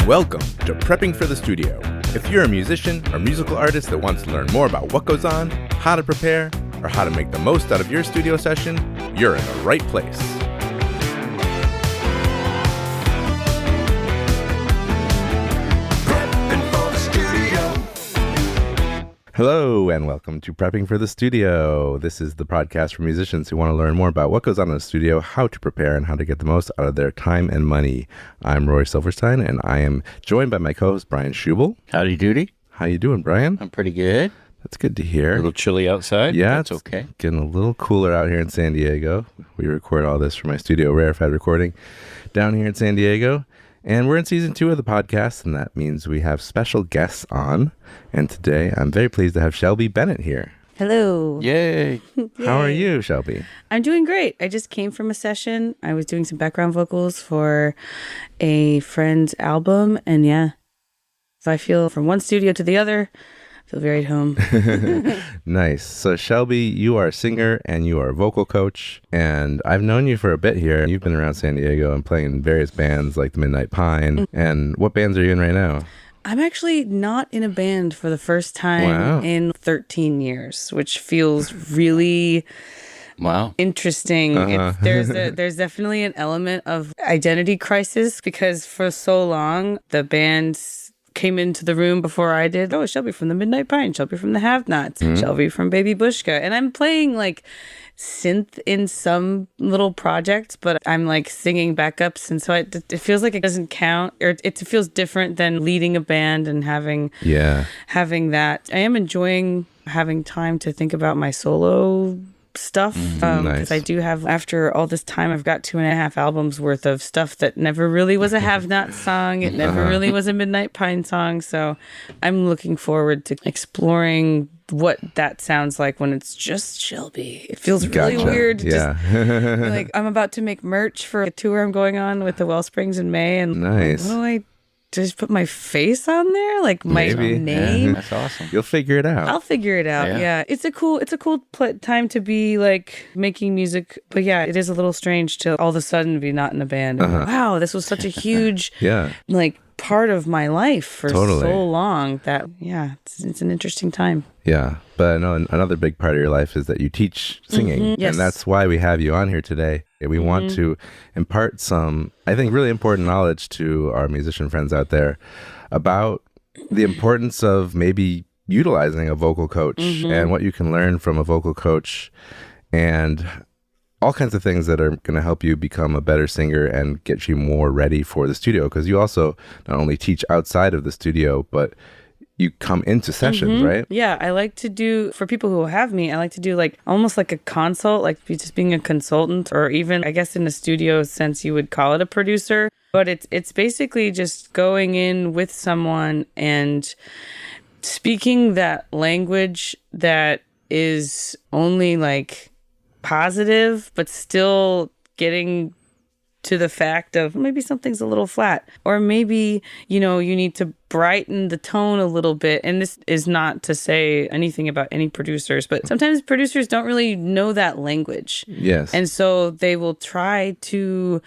Welcome to Prepping for the Studio. If you're a musician or musical artist that wants to learn more about what goes on, how to prepare, or how to make the most out of your studio session, you're in the right place. Hello, and welcome to Prepping for the Studio. This is the podcast for musicians who want to learn more about what goes on in the studio, how to prepare, and how to get the most out of their time and money. I'm Roy Silverstein, and I am joined by my co-host, Brian Schubel. Howdy doody. How you doing, Brian? I'm pretty good. That's good to hear. A little chilly outside. Yeah, that's okay. Getting a little cooler out here in San Diego. We record all this from my studio, Rarefied Recording, down here in San Diego. And we're in season 2 of the podcast, and that means we have special guests on. And today, I'm very pleased to have Shelbi Bennett here. Hello. Yay. How are you, Shelbi? I'm doing great. I just came from a session. I was doing some background vocals for a friend's album. And yeah, so I feel from one studio to the other, I feel very at home. Nice. So Shelbi, you are a singer and you are a vocal coach. And I've known you for a bit here. You've been around San Diego and playing in various bands like the Midnight Pine. And what bands are you in right now? I'm actually not in a band for the first time in 13 years, which feels really interesting. There's definitely an element of identity crisis because for so long the bands came into the room before I did. Oh, Shelbi from the Midnight Pine, Shelbi from the Have-Nots, Shelbi from Baby Bushka. And I'm playing like synth in some little projects, but I'm like singing backups. And so it feels like it doesn't count, or it feels different than leading a band and having that. I am enjoying having time to think about my solo stuff because I do have, after all this time, I've got 2.5 albums worth of stuff that never really was a Have-Not song. It never really was a Midnight Pine song. So I'm looking forward to exploring what that sounds like when it's just Shelbi. It feels really weird. Yeah. Like I'm about to make merch for a tour I'm going on with the Wellsprings in May, and what do I just put my face on there, like my name? Yeah, that's awesome. You'll figure it out. I'll figure it out. Yeah. It's a cool time to be like making music. But yeah, it is a little strange to all of a sudden be not in a band. Wow, this was such a huge like part of my life for so long that it's an interesting time. Yeah, but I know another big part of your life is that you teach singing, Yes. and that's why we have you on here today. We want to impart some, I think, really important knowledge to our musician friends out there about the importance of maybe utilizing a vocal coach and what you can learn from a vocal coach and all kinds of things that are going to help you become a better singer and get you more ready for the studio, because you also not only teach outside of the studio, but you come into sessions, right? Yeah, I like to do, for people who have me, I like to do like almost like a consult, like just being a consultant, or even I guess in a studio sense you would call it a producer. But it's basically just going in with someone and speaking that language that is only like positive, but still getting to the fact of maybe something's a little flat, or maybe, you need to brighten the tone a little bit. And this is not to say anything about any producers, but sometimes producers don't really know that language. Yes. And so they will try to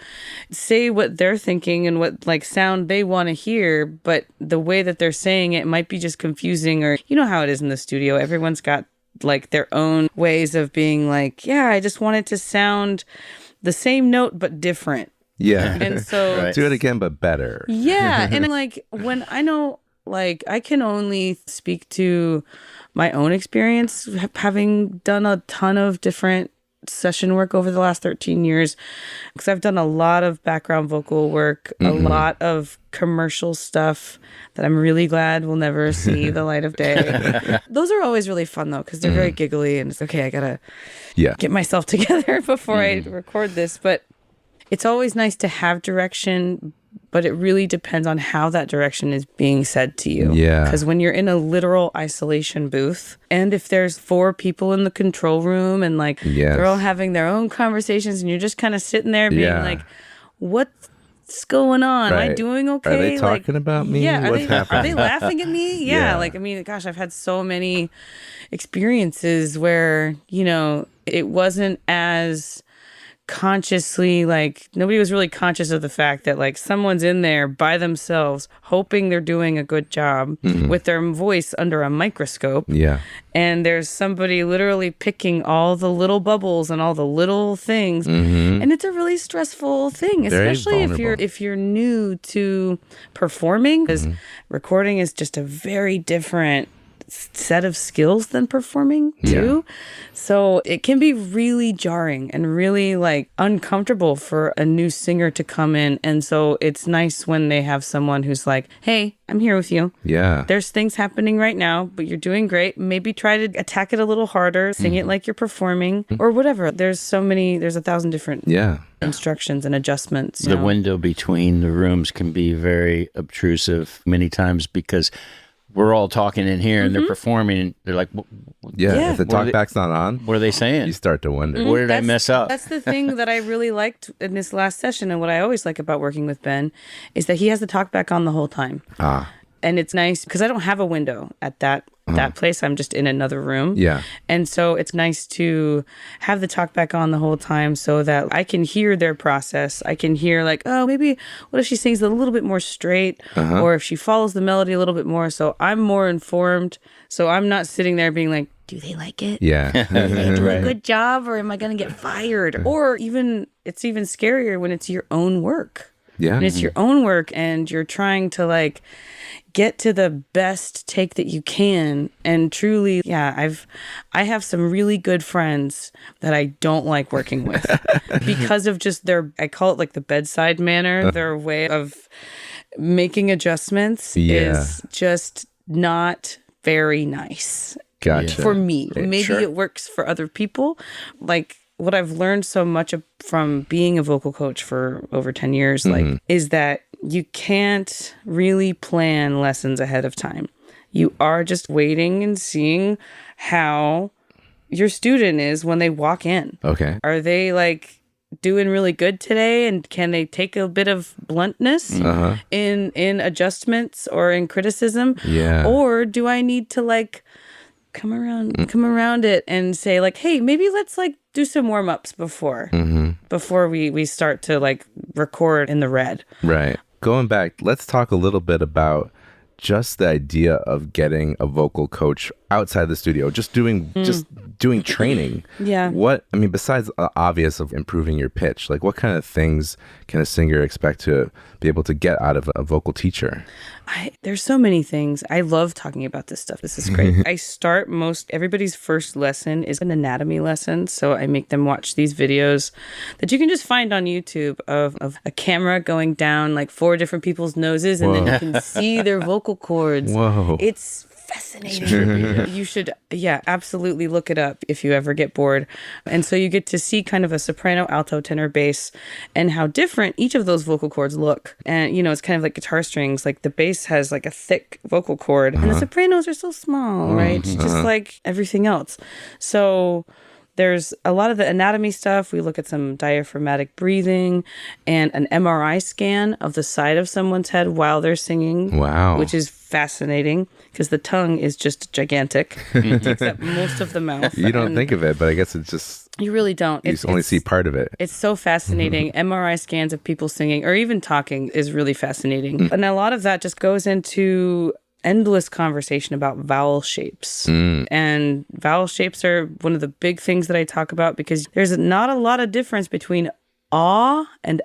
say what they're thinking and what like sound they want to hear, but the way that they're saying it might be just confusing, or you know how it is in the studio. Everyone's got like their own ways of being like, I just want it to sound the same note but different. Yeah. And so do it again but better. Yeah. And like when I know, like I can only speak to my own experience having done a ton of different session work over the last 13 years, because I've done a lot of background vocal work, a lot of commercial stuff that I'm really glad will never see the light of day. Those are always really fun though, because they're very giggly, and it's okay, I gotta get myself together before I record this. But it's always nice to have direction, but it really depends on how that direction is being said to you. Yeah. Because when you're in a literal isolation booth, and if there's 4 people in the control room and like they're all having their own conversations, and you're just kind of sitting there being like, what's going on? Am I doing okay? Are they talking about me? Yeah. What's happening? Are they laughing at me? Yeah. Like, I mean, gosh, I've had so many experiences where, it wasn't as consciously, like, nobody was really conscious of the fact that, like, someone's in there by themselves hoping they're doing a good job with their voice under a microscope. Yeah. And there's somebody literally picking all the little bubbles and all the little things. And it's a really stressful thing, especially if you're new to performing, because recording is just a very different set of skills than performing too. So it can be really jarring and really like uncomfortable for a new singer to come in. And so it's nice when they have someone who's like, hey, I'm here with you. Yeah. There's things happening right now, but you're doing great. Maybe try to attack it a little harder, sing it like you're performing or whatever. There's 1,000 different instructions and adjustments. The window between the rooms can be very obtrusive many times because we're all talking in here and they're performing and they're like, if the talkback's not on, what are they saying? You start to wonder. Where did I mess up? That's the thing that I really liked in this last session, and what I always like about working with Ben is that he has the talkback on the whole time. And it's nice because I don't have a window at that place. I'm just in another room. Yeah. And so it's nice to have the talkback on the whole time so that I can hear their process. I can hear like, oh, maybe what if she sings a little bit more straight or if she follows the melody a little bit more. So I'm more informed. So I'm not sitting there being like, do they like it? Yeah. Do they do a good job or am I going to get fired? Or it's even scarier when it's your own work. Yeah. And it's your own work and you're trying to like get to the best take that you can. And truly, I have some really good friends that I don't like working with because of just I call it like the bedside manner. Their way of making adjustments is just not very nice. Gotcha. For me. Maybe it works for other people. Like, what I've learned so much from being a vocal coach for over 10 years, is that you can't really plan lessons ahead of time. You are just waiting and seeing how your student is when they walk in. Okay. Are they like doing really good today? And can they take a bit of bluntness in adjustments or in criticism? Yeah. Or do I need to like come around it and say like, hey, maybe let's like do some warm-ups before we start to like record in the red. Right. Going back, let's talk a little bit about just the idea of getting a vocal coach outside the studio, just doing training. Yeah. Besides the obvious of improving your pitch, like what kind of things can a singer expect to be able to get out of a vocal teacher? There's so many things. I love talking about this stuff. This is great. Everybody's first lesson is an anatomy lesson. So I make them watch these videos that you can just find on YouTube of a camera going down like 4 different people's noses and then you can see their vocal cords. Whoa. It's fascinating. You should, absolutely look it up if you ever get bored. And so you get to see kind of a soprano, alto, tenor, bass, and how different each of those vocal cords look. And, it's kind of like guitar strings. Like the bass has like a thick vocal cord and the sopranos are so small, right? Just like everything else. So there's a lot of the anatomy stuff. We look at some diaphragmatic breathing and an MRI scan of the side of someone's head while they're singing. Wow. Which is fascinating because the tongue is just gigantic. It takes up most of the mouth. You don't think of it, but I guess it's just... You really don't. You only see part of it. It's so fascinating. MRI scans of people singing or even talking is really fascinating. And a lot of that just goes into endless conversation about vowel shapes. And vowel shapes are one of the big things that I talk about because there's not a lot of difference between ah and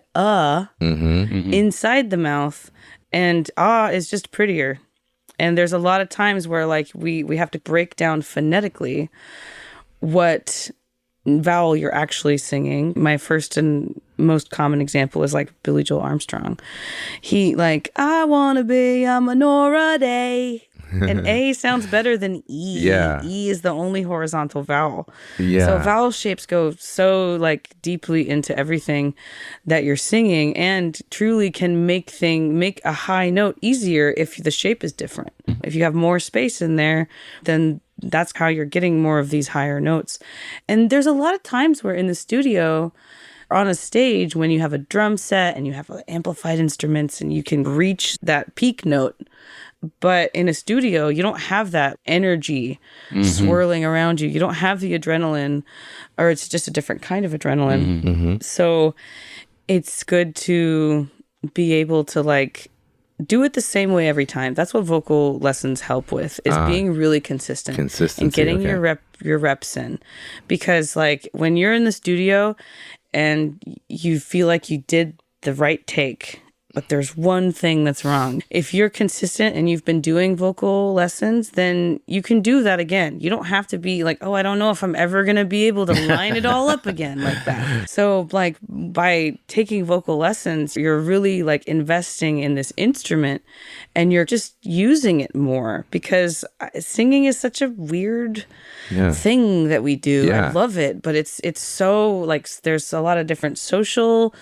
inside the mouth, and ah is just prettier. And there's a lot of times where like we have to break down phonetically what vowel you're actually singing. My first and most common example is like Billy Joel Armstrong. He like, I want to be a menorah day. And A sounds better than E. Yeah. E is the only horizontal vowel. Yeah. So vowel shapes go so like deeply into everything that you're singing and truly can make a high note easier if the shape is different. If you have more space in there, then that's how you're getting more of these higher notes. And there's a lot of times where in the studio, on a stage when you have a drum set and you have amplified instruments and you can reach that peak note. But in a studio, you don't have that energy swirling around you. You don't have the adrenaline, or it's just a different kind of adrenaline. So it's good to be able to like do it the same way every time. That's what vocal lessons help with, is being really consistent and getting your reps in. Because like when you're in the studio and you feel like you did the right take, but there's one thing that's wrong. If you're consistent and you've been doing vocal lessons, then you can do that again. You don't have to be like, oh, I don't know if I'm ever going to be able to line it all up again like that. So like by taking vocal lessons, you're really like investing in this instrument and you're just using it more, because singing is such a weird thing that we do. I love it, but it's so like there's a lot of different social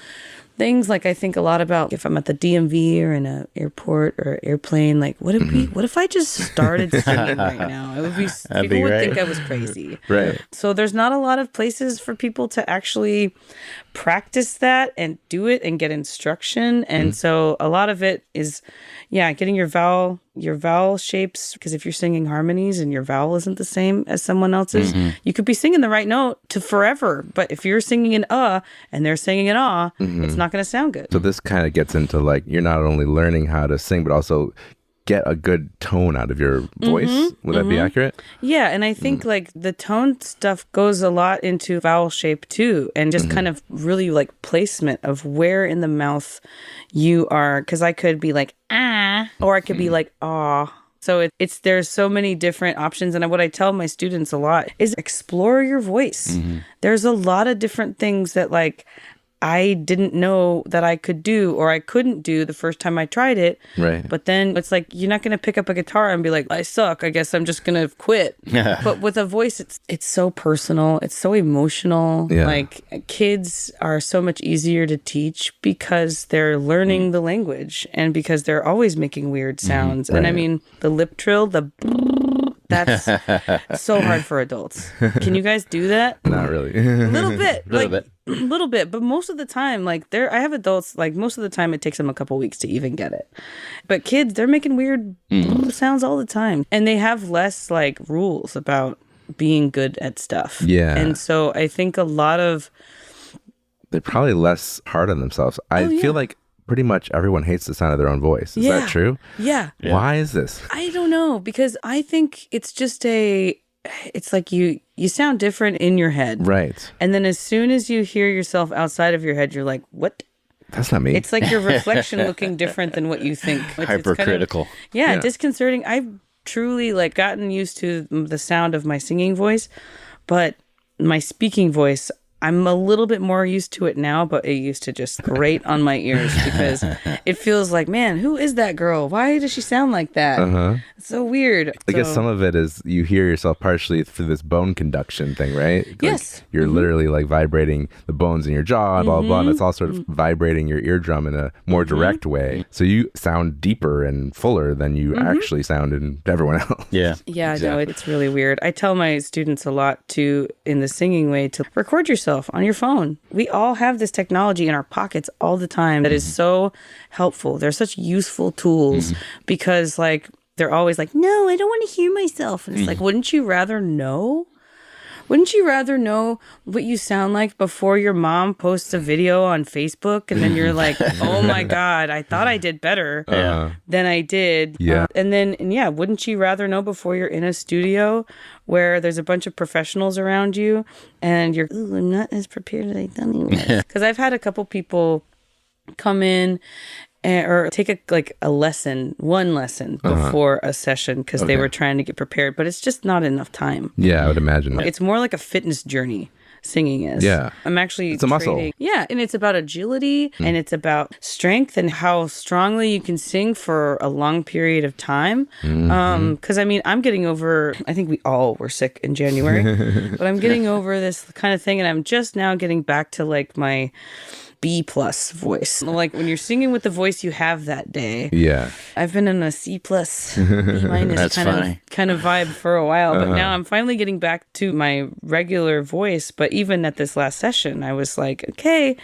things. Like I think a lot about if I'm at the DMV or in an airport or airplane, like what if I just started singing right now? It would be people would think I was crazy. Right. So there's not a lot of places for people to actually practice that and do it and get instruction. And so a lot of it is getting your vowel shapes, because if you're singing harmonies and your vowel isn't the same as someone else's, you could be singing the right note to forever, but if you're singing an and they're singing an it's not going to sound good. So this kind of gets into like, you're not only learning how to sing, but also get a good tone out of your voice. Would that be accurate? Yeah, and I think like the tone stuff goes a lot into vowel shape too, and just kind of really like placement of where in the mouth you are, because I could be like or I could be like ah. So there's so many different options, and what I tell my students a lot is explore your voice. There's a lot of different things that like I didn't know that I could do or I couldn't do the first time I tried it. Right. But then it's like, you're not going to pick up a guitar and be like, I suck, I guess I'm just going to quit. But with a voice, it's so personal. It's so emotional. Yeah. Like kids are so much easier to teach because they're learning the language and because they're always making weird sounds. And I mean, the lip trill, that's so hard for adults. Can you guys do that? Not really. A little bit. A little bit, but most of the time, like I have adults, like most of the time it takes them a couple weeks to even get it. But kids, they're making weird sounds all the time, and they have less like rules about being good at stuff. Yeah. And so I think a lot of they're probably less hard on themselves. I feel like pretty much everyone hates the sound of their own voice. Is that true? Yeah. Why is this? I don't know, because I think it's just it's like you sound different in your head. Right. And then as soon as you hear yourself outside of your head, you're like, what? That's not me. It's like your reflection looking different than what you think. Hypercritical. Yeah, disconcerting. I've truly like gotten used to the sound of my singing voice, but my speaking voice, I'm a little bit more used to it now, but it used to just grate on my ears because it feels like, man, who is that girl? Why does she sound like that? It's so weird. I guess some of it is you hear yourself partially through this bone conduction thing, right? Like yes. You're literally like vibrating the bones in your jaw, blah, blah, and it's all sort of vibrating your eardrum in a more direct way. So you sound deeper and fuller than you actually sound in everyone else. Yeah. Yeah, exactly. No, it's really weird. I tell my students a lot too, in the singing way, to record yourself on your phone. We all have this technology in our pockets all the time that is so helpful. They're such useful tools because like they're always like, no, I don't want to hear myself. And it's like, wouldn't you rather know? Wouldn't you rather know what you sound like before your mom posts a video on Facebook and then you're like, oh my God, I thought I did better than I did. Yeah. Wouldn't you rather know before you're in a studio where there's a bunch of professionals around you and you're, ooh, I'm not as prepared as I thought I was. Because I've had a couple people come in or take one lesson before a session because they were trying to get prepared, but it's just not enough time. Yeah, I would imagine. It's more like a fitness journey. Singing is. Yeah. I'm actually it's a muscle. Yeah, and it's about agility and it's about strength and how strongly you can sing for a long period of time. Because I mean, I'm getting over, I think we all were sick in January, but I'm getting over this kind of thing, and I'm just now getting back to like my B plus voice. Like when you're singing with the voice you have that day. Yeah. I've been in a C plus, B minus kind of vibe for a while, but now I'm finally getting back to my regular voice. But even at this last session, I was like, okay,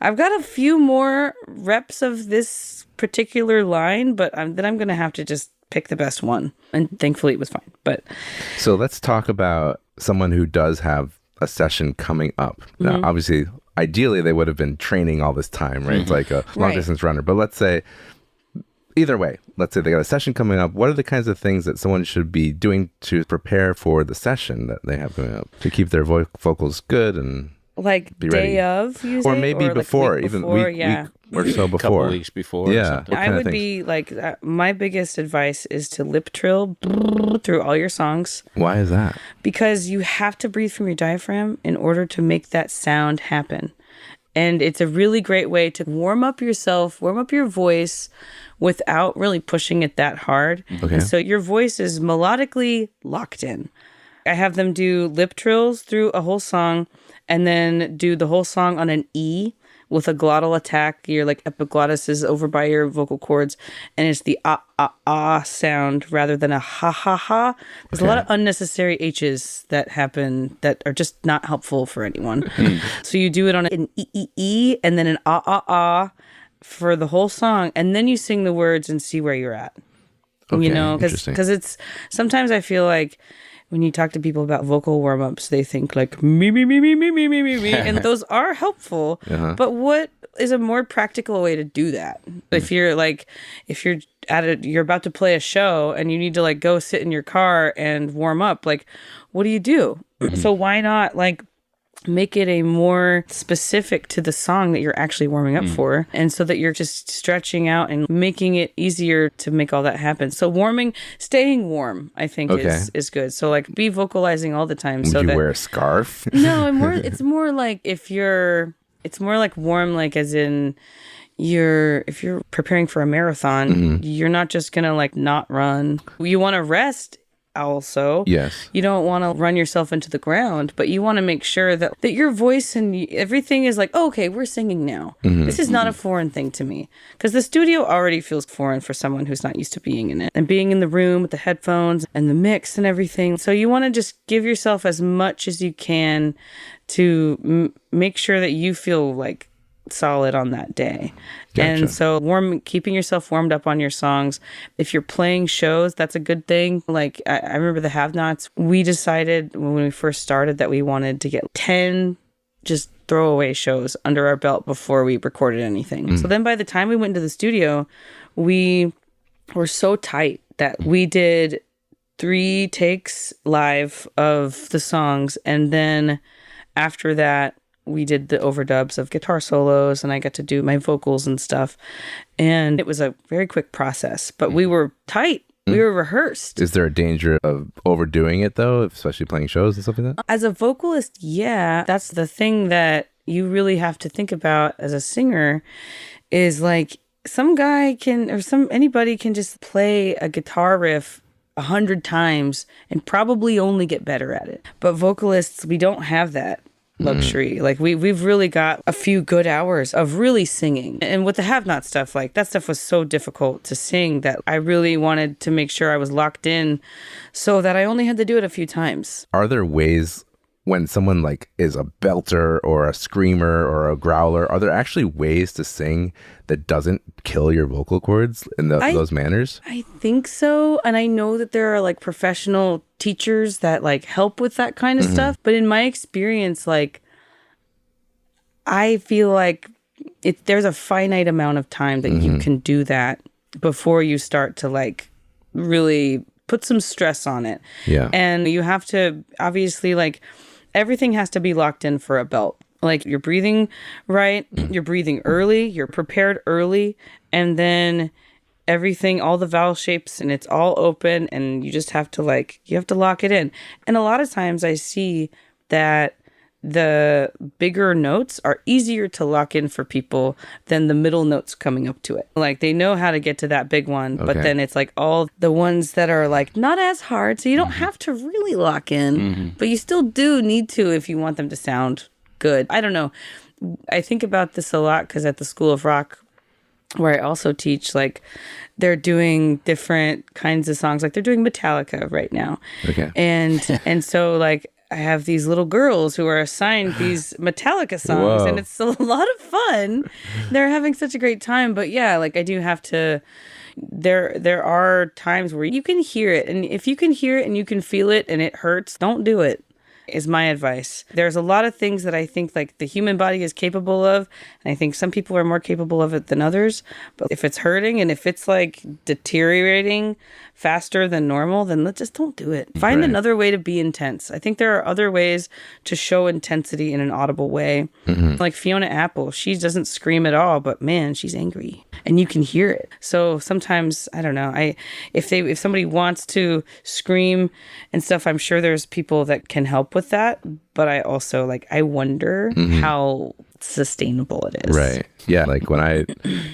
I've got a few more reps of this particular line, but then I'm going to have to just pick the best one. And thankfully it was fine. But so let's talk about someone who does have a session coming up. Now, obviously, ideally they would have been training all this time, right? It's like a long distance runner. But let's say, either way, let's say they got a session coming up. What are the kinds of things that someone should be doing to prepare for the session that they have coming up to keep their vocals good and like be ready? Day of, you or say? maybe or before, like even before, week or so before. A couple weeks before. Yeah. I would be like, my biggest advice is to lip trill through all your songs. Why is that? Because you have to breathe from your diaphragm in order to make that sound happen. And it's a really great way to warm up yourself, warm up your voice without really pushing it that hard. Okay. And so your voice is melodically locked in. I have them do lip trills through a whole song and then do the whole song on an E with a glottal attack. Your like epiglottis is over by your vocal cords, and it's the ah sound rather than a ha. There's a lot of unnecessary H's that happen that are just not helpful for anyone. So you do it on an E and then an ah for the whole song, and then you sing the words and see where you're at. Okay, you know, because it's sometimes I feel like when you talk to people about vocal warm-ups, they think like me, and those are helpful. But what is a more practical way to do that? If you're about to play a show and you need to like go sit in your car and warm up, like what do? So why not like make it a more specific to the song that you're actually warming up for, and so that you're just stretching out and making it easier to make all that happen. So staying warm, I think is good. So like be vocalizing all the time. Would you wear a scarf? No, it's more like it's more like warm, like as in if you're preparing for a marathon, you're not just gonna like not run. You want to rest. Also, yes, you don't want to run yourself into the ground, but you want to make sure that your voice and everything is like, oh, okay, we're singing now. This is not a foreign thing to me, because the studio already feels foreign for someone who's not used to being in it and being in the room with the headphones and the mix and everything. So you want to just give yourself as much as you can to make sure that you feel like solid on that day. Gotcha. And so keeping yourself warmed up on your songs. If you're playing shows, that's a good thing. Like I remember the Have-Nots, we decided when we first started that we wanted to get 10 just throwaway shows under our belt before we recorded anything. So then by the time we went into the studio, we were so tight that we did 3 takes live of the songs, and then after that we did the overdubs of guitar solos, and I got to do my vocals and stuff. And it was a very quick process, but we were tight. We were rehearsed. Is there a danger of overdoing it though, especially playing shows and stuff like that? As a vocalist, yeah. That's the thing that you really have to think about as a singer is like anybody can just play a guitar riff 100 times and probably only get better at it. But vocalists, we don't have that luxury. Like we've really got a few good hours of really singing. And with the Have-Not stuff, like that stuff was so difficult to sing that I really wanted to make sure I was locked in so that I only had to do it a few times. Are there ways when someone like is a belter or a screamer or a growler, are there actually ways to sing that doesn't kill your vocal cords in those manners? I think so. And I know that there are like professional teachers that like help with that kind of stuff. But in my experience, like I feel like there's a finite amount of time that you can do that before you start to like really put some stress on it. Yeah. And you have to obviously like everything has to be locked in for a belt. Like you're breathing right, you're breathing early, you're prepared early, and then everything, all the vowel shapes, and it's all open, and you just have to lock it in. And a lot of times I see that the bigger notes are easier to lock in for people than the middle notes coming up to it. Like they know how to get to that big one, but then it's like all the ones that are like not as hard. So you don't have to really lock in, but you still do need to if you want them to sound good. I don't know. I think about this a lot because at the School of Rock, where I also teach, like, they're doing different kinds of songs. Like, they're doing Metallica right now. Okay. And so, like, I have these little girls who are assigned these Metallica songs, and it's a lot of fun. They're having such a great time. But yeah, like, I do have to. There are times where you can hear it, and if you can hear it and you can feel it and it hurts, don't do it. Is my advice. There's a lot of things that I think like the human body is capable of, and I think some people are more capable of it than others. But if it's hurting and if it's like deteriorating faster than normal, then let's just don't do it. Find another way to be intense. I think there are other ways to show intensity in an audible way. Like Fiona Apple, she doesn't scream at all, but man, she's angry and you can hear it. So sometimes, I don't know, if somebody wants to scream and stuff, I'm sure there's people that can help with that, but I also I wonder how sustainable it is. Right. Yeah. Like when I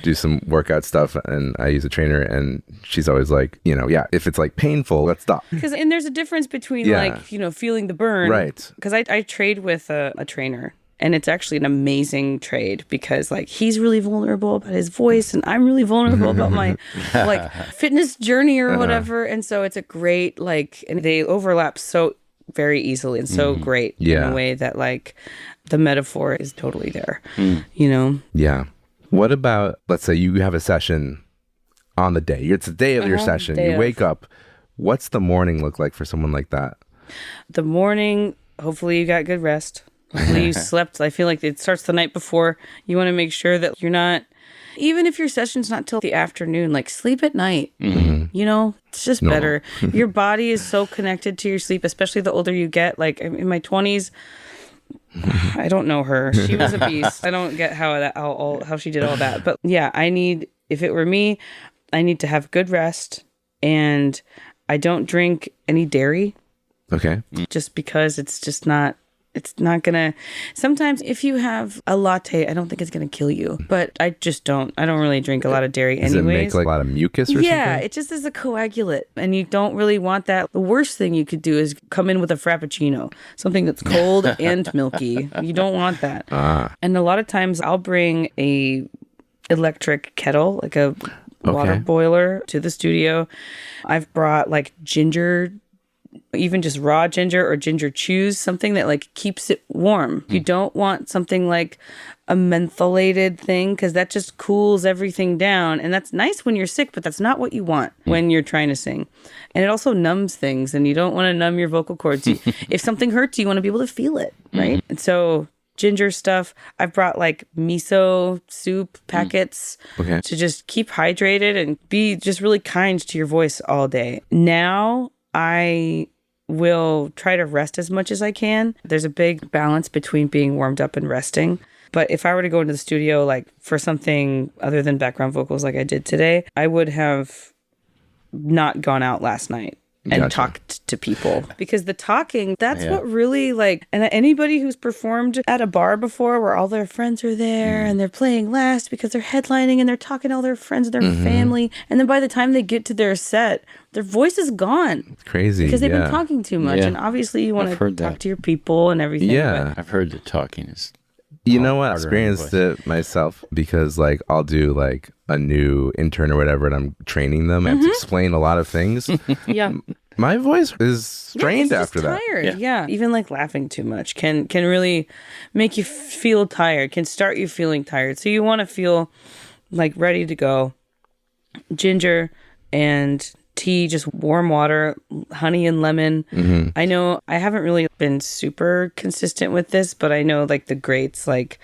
do some workout stuff and I use a trainer, and she's always like, if it's like painful, let's stop. And there's a difference between feeling the burn. Right. Because I trade with a trainer. And it's actually an amazing trade because he's really vulnerable about his voice and I'm really vulnerable about my fitness journey or whatever. And so it's a great and they overlap so very easily and so great in a way that the metaphor is totally there, Yeah. What about, let's say you have a session on the day. It's the day of your session. You wake up. What's the morning look like for someone like that? The morning, hopefully you got good rest. Hopefully you slept. I feel like it starts the night before. You want to make sure that you're not, even if your session's not till the afternoon, sleep at night. It's just better. Your body is so connected to your sleep, especially the older you get. In my 20s, I don't know her. She was a beast. I don't get how she did all that. But yeah, if it were me, I need to have good rest, and I don't drink any dairy. Okay. Just because it's not gonna, sometimes if you have a latte, I don't think it's gonna kill you, but I don't really drink a lot of dairy anyways. Does it make a lot of mucus or something? Yeah, it just is a coagulant, and you don't really want that. The worst thing you could do is come in with a frappuccino, something that's cold and milky. You don't want that. And a lot of times I'll bring a electric kettle, like a water boiler, to the studio. I've brought ginger, even just raw ginger or ginger chews, something that keeps it warm. You don't want something like a mentholated thing, because that just cools everything down, and that's nice when you're sick, but that's not what you want when you're trying to sing. And it also numbs things, and you don't want to numb your vocal cords. If something hurts, you want to be able to feel it, right? And so ginger stuff. I've brought miso soup packets to just keep hydrated and be just really kind to your voice all day. Now I will try to rest as much as I can. There's a big balance between being warmed up and resting. But if I were to go into the studio for something other than background vocals like I did today, I would have not gone out last night and talked to people, because the talking, that's what really and anybody who's performed at a bar before where all their friends are there and they're playing last because they're headlining and they're talking to all their friends and their family, and then by the time they get to their set, their voice is gone. It's crazy because they've been talking too much, and obviously you want to talk to your people and everything. I've heard that talking is I experienced it myself, because I'll do a new intern or whatever, and I'm training them. I have to explain a lot of things. My voice is strained after that. Tired. Yeah. Even laughing too much can really make you feel tired, can start you feeling tired. So you want to feel ready to go. Ginger and tea, just warm water, honey and lemon. I know I haven't really been super consistent with this, but I know the greats like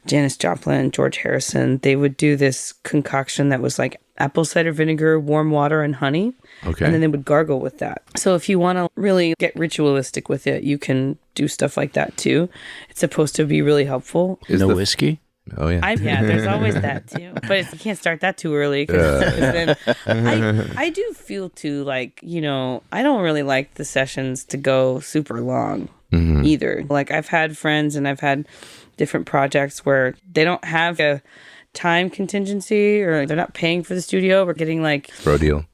Janis Joplin, George Harrison, they would do this concoction that was apple cider vinegar, warm water, and honey. Okay. And then they would gargle with that. So if you want to really get ritualistic with it, you can do stuff like that too. It's supposed to be really helpful. No whiskey? Oh, yeah. There's always that too. But you can't start that too early. Then I do feel too I don't really like the sessions to go super long either. I've had friends and I've had different projects where they don't have a time contingency, or they're not paying for the studio. We're getting bro deal.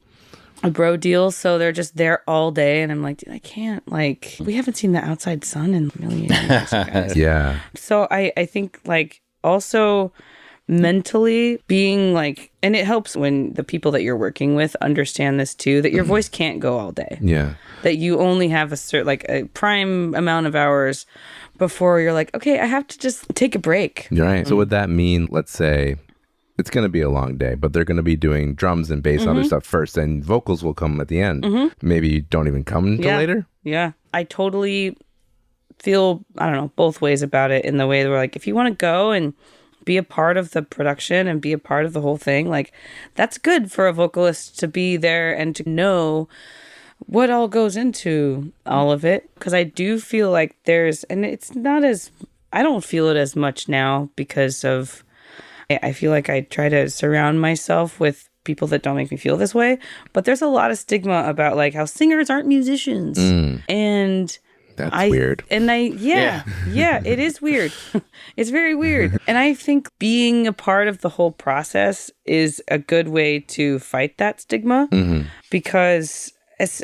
a bro deal, so they're just there all day, and I'm like, dude, I can't, like, we haven't seen the outside sun in a million years, guys. Yeah. So I think, like, also mentally being like, and it helps when the people that you're working with understand this too, that your voice can't go all day. Yeah. That you only have a certain, like, a prime amount of hours before you're like, okay, I have to just take a break. Right. So would that mean, let's say, it's going to be a long day, but they're going to be doing drums and bass and other stuff first, and vocals will come at the end. Maybe you don't even come until later? Yeah. I totally feel, I don't know, both ways about it, in the way that we're like, if you want to go and be a part of the production and be a part of the whole thing, like, that's good for a vocalist to be there and to know what all goes into all of it. Because I do feel like there's, and it's not as, I don't feel it as much now because of, I feel like I try to surround myself with people that don't make me feel this way. But there's a lot of stigma about, like, how singers aren't musicians. And that's weird. And yeah, it is weird. It's very weird. And I think being a part of the whole process is a good way to fight that stigma because,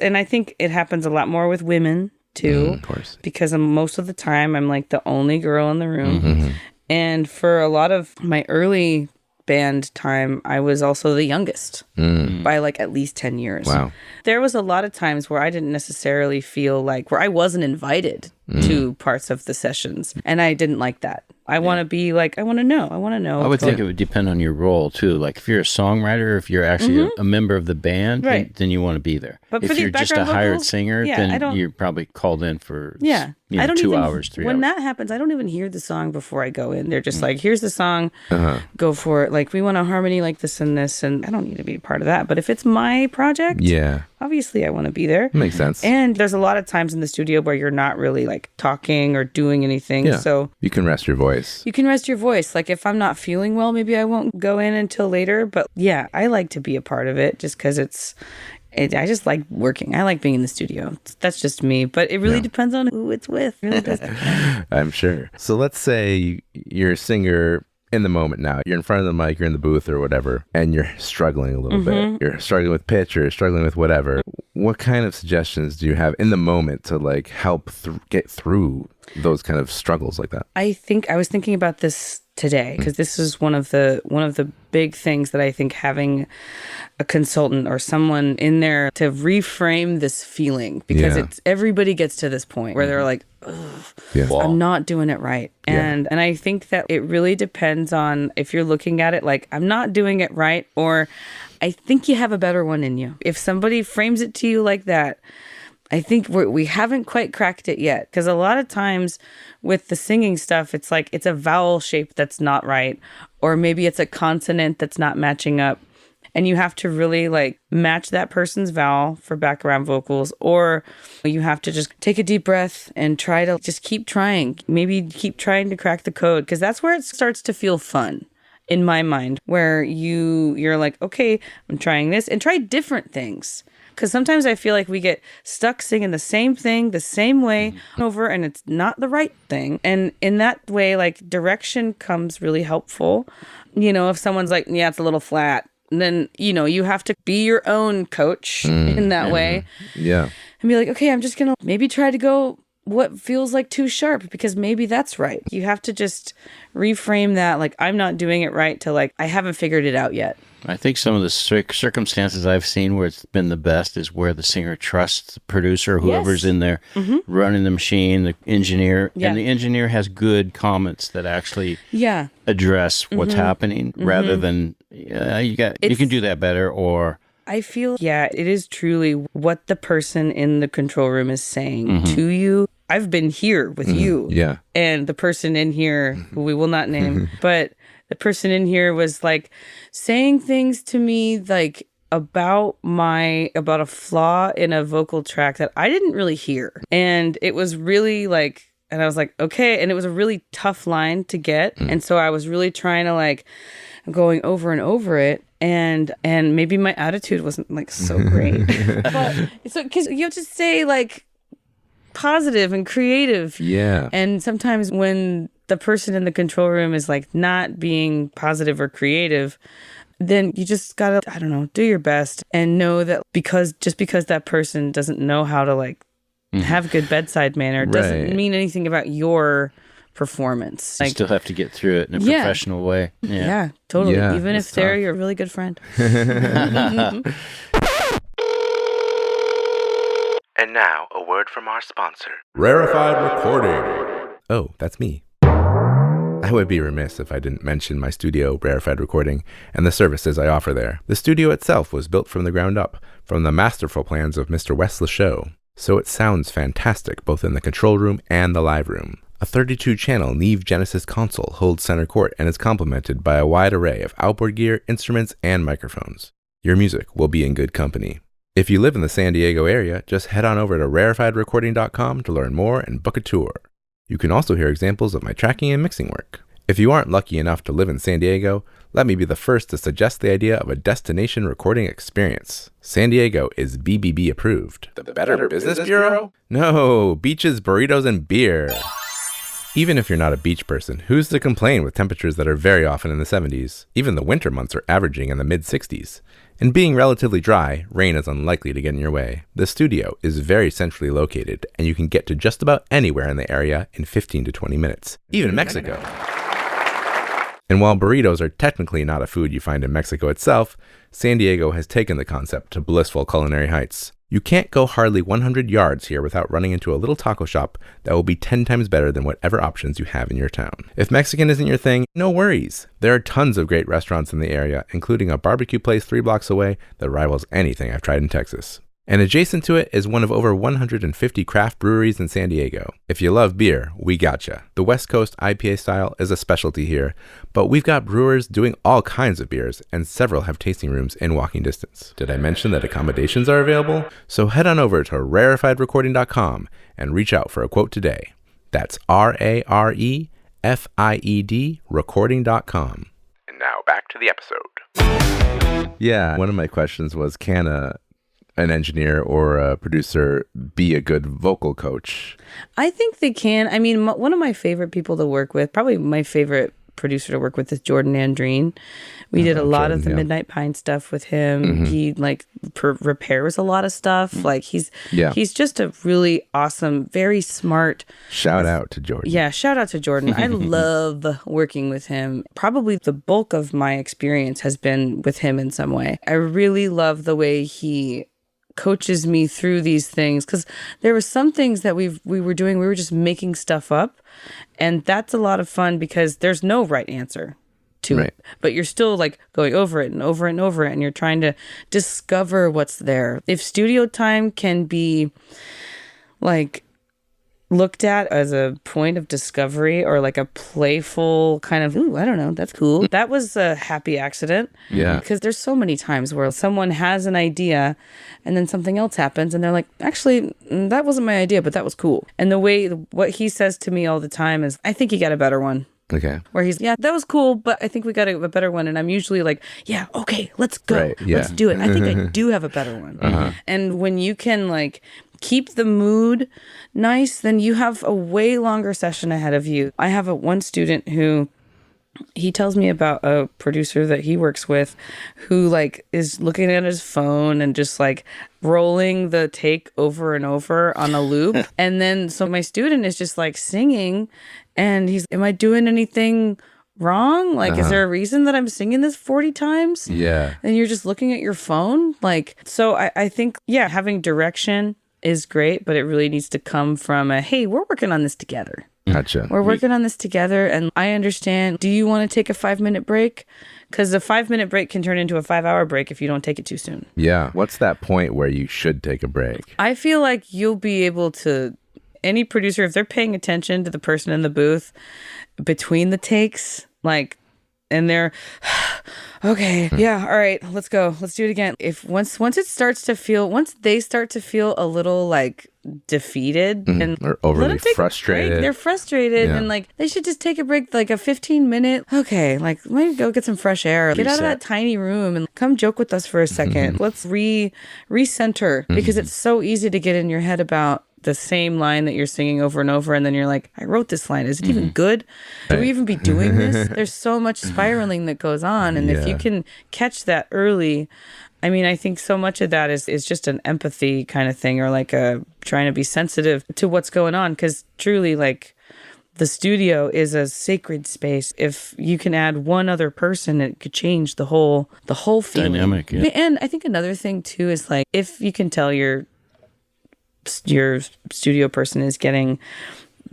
and I think it happens a lot more with women too. Of course. Because most of the time I'm like the only girl in the room. And for a lot of my early band time, I was also the youngest by like at least 10 years. Wow. There was a lot of times where I didn't necessarily feel like, where I wasn't invited to parts of the sessions. And I didn't like that. I want to be like, I want to know. I would think it would depend on your role too. Like if you're a songwriter, if you're actually a member of the band, then you want to be there. But if you're just a hired singer, yeah, then you're probably called in for I don't 2 even, hours, 3 hours. When that happens, I don't even hear the song before I go in. They're just like, here's the song, go for it. Like, we want a harmony like this, and I don't need to be a part of that. But if it's my project, obviously I want to be there. Makes sense. And there's a lot of times in the studio where you're not really like talking or doing anything. Yeah. So you can rest your voice. You can rest your voice. Like, if I'm not feeling well, maybe I won't go in until later. But yeah, I like to be a part of it just because I just like working. I like being in the studio. That's just me. But it really depends on who it's with. It really does. I'm sure. So let's say you're a singer in the moment now. You're in front of the mic, you're in the booth or whatever, and you're struggling a little bit. You're struggling with pitch or struggling with whatever. What kind of suggestions do you have in the moment to like help get through those kind of struggles like that? I think I was thinking about this today because this is one of the big things that I think having a consultant or someone in there to reframe this feeling, because everybody gets to this point where they're like, I'm not doing it right. And I think that it really depends on if you're looking at it like, I'm not doing it right, or I think you have a better one in you. If somebody frames it to you like that, I think we haven't quite cracked it yet. Because a lot of times with the singing stuff, it's like it's a vowel shape that's not right. Or maybe it's a consonant that's not matching up. And you have to really like match that person's vowel for background vocals. Or you have to just take a deep breath and try to just keep trying. Maybe keep trying to crack the code. Because that's where it starts to feel fun. In my mind, where you're like, okay, I'm trying this, and try different things. Because sometimes I feel like we get stuck singing the same thing the same way over, and it's not the right thing. And in that way, like, direction comes really helpful. You know, if someone's like, yeah, it's a little flat, then, you know, you have to be your own coach in that way. Yeah. And be like, okay, I'm just going to maybe try to go what feels like too sharp, because maybe that's right. You have to just reframe that, like, I'm not doing it right, to like, I haven't figured it out yet. I think some of the circumstances I've seen where it's been the best is where the singer trusts the producer, whoever's in there running the machine, the engineer, and the engineer has good comments that actually address what's happening, rather than you can do that better, or I feel, it is truly what the person in the control room is saying to you. I've been here with you. Yeah. And the person in here, who we will not name, but the person in here was like saying things to me like about a flaw in a vocal track that I didn't really hear. And it was really like, and I was like, okay. And it was a really tough line to get. And so I was really trying to like going over and over it. And maybe my attitude wasn't like so great, but so because you have to stay like positive and creative. Yeah. And sometimes when the person in the control room is like not being positive or creative, then you just gotta, I don't know, do your best and know that because that person doesn't know how to like have good bedside manner doesn't mean anything about your performance. You still have to get through it in a professional way. Yeah, totally. Yeah, even if they're your really good friend. And now, a word from our sponsor, Rarefied Recording. Oh, that's me. I would be remiss if I didn't mention my studio, Rarefied Recording, and the services I offer there. The studio itself was built from the ground up, from the masterful plans of Mr. Wes Lachaud, so it sounds fantastic both in the control room and the live room. A 32-channel Neve Genesis console holds center court and is complemented by a wide array of outboard gear, instruments, and microphones. Your music will be in good company. If you live in the San Diego area, just head on over to rarefiedrecording.com to learn more and book a tour. You can also hear examples of my tracking and mixing work. If you aren't lucky enough to live in San Diego, let me be the first to suggest the idea of a destination recording experience. San Diego is BBB approved. The Better Business Bureau? No, beaches, burritos, and beer. Even if you're not a beach person, who's to complain with temperatures that are very often in the 70s? Even the winter months are averaging in the mid-60s. And being relatively dry, rain is unlikely to get in your way. The studio is very centrally located, and you can get to just about anywhere in the area in 15 to 20 minutes. Even Mexico. And while burritos are technically not a food you find in Mexico itself, San Diego has taken the concept to blissful culinary heights. You can't go hardly 100 yards here without running into a little taco shop that will be 10 times better than whatever options you have in your town. If Mexican isn't your thing, no worries. There are tons of great restaurants in the area, including a barbecue place 3 blocks away that rivals anything I've tried in Texas. And adjacent to it is one of over 150 craft breweries in San Diego. If you love beer, we gotcha. The West Coast IPA style is a specialty here, but we've got brewers doing all kinds of beers, and several have tasting rooms in walking distance. Did I mention that accommodations are available? So head on over to rarefiedrecording.com and reach out for a quote today. That's RAREFIED recording.com. And now back to the episode. Yeah, one of my questions was, can an engineer or a producer be a good vocal coach? I think they can. I mean, one of my favorite people to work with, probably my favorite producer to work with, is Jordan Andreen. We did a lot of the Midnight Pine stuff with him. Mm-hmm. He repairs a lot of stuff. Like he's just a really awesome, very smart. Shout out to Jordan. Yeah, shout out to Jordan. I love working with him. Probably the bulk of my experience has been with him in some way. I really love the way he coaches me through these things, because there were some things that we were doing, we were just making stuff up, and that's a lot of fun because there's no right answer to it, but you're still like going over it and over and over it, and you're trying to discover what's there. If studio time can be like looked at as a point of discovery or like a playful kind of, ooh, I don't know, that's cool. That was a happy accident. Yeah. Because there's so many times where someone has an idea and then something else happens and they're like, actually, that wasn't my idea, but that was cool. And what he says to me all the time is, I think you got a better one. Okay. Where he's, yeah, that was cool, but I think we got a better one. And I'm usually like, yeah, okay, let's go. Right, yeah. Let's do it. I think I do have a better one. Uh-huh. And when you can like keep the mood nice, then you have a way longer session ahead of you. I have one student who, he tells me about a producer that he works with who like is looking at his phone and just like rolling the take over and over on a loop. And then so my student is just like singing and he's, am I doing anything wrong? Like, is there a reason that I'm singing this 40 times? Yeah. And you're just looking at your phone? Like, so I think, yeah, having direction is great, but it really needs to come from a, hey, we're working on this together. Gotcha. We're working on this together, and I understand. Do you want to take a 5-minute break? Because a 5-minute break can turn into a 5-hour break if you don't take it too soon. Yeah. What's that point where you should take a break? I feel like you'll be able to, any producer, if they're paying attention to the person in the booth between the takes, like, and they're, okay, yeah, all right, let's go. Let's do it again. If once they start to feel a little like defeated and or overly frustrated, they're frustrated and like they should just take a break, like a 15-minute. Okay, like maybe go get some fresh air, get out of that tiny room and come joke with us for a second. Let's recenter because it's so easy to get in your head about the same line that you're singing over and over, and then you're like, I wrote this line. Is it even good? Do we even be doing this? There's so much spiraling that goes on, and if you can catch that early, I mean, I think so much of that is just an empathy kind of thing, or like a trying to be sensitive to what's going on, because truly, like, the studio is a sacred space. If you can add one other person, it could change the whole feeling. Dynamic, yeah. And I think another thing too is, like, if you can tell your studio person is getting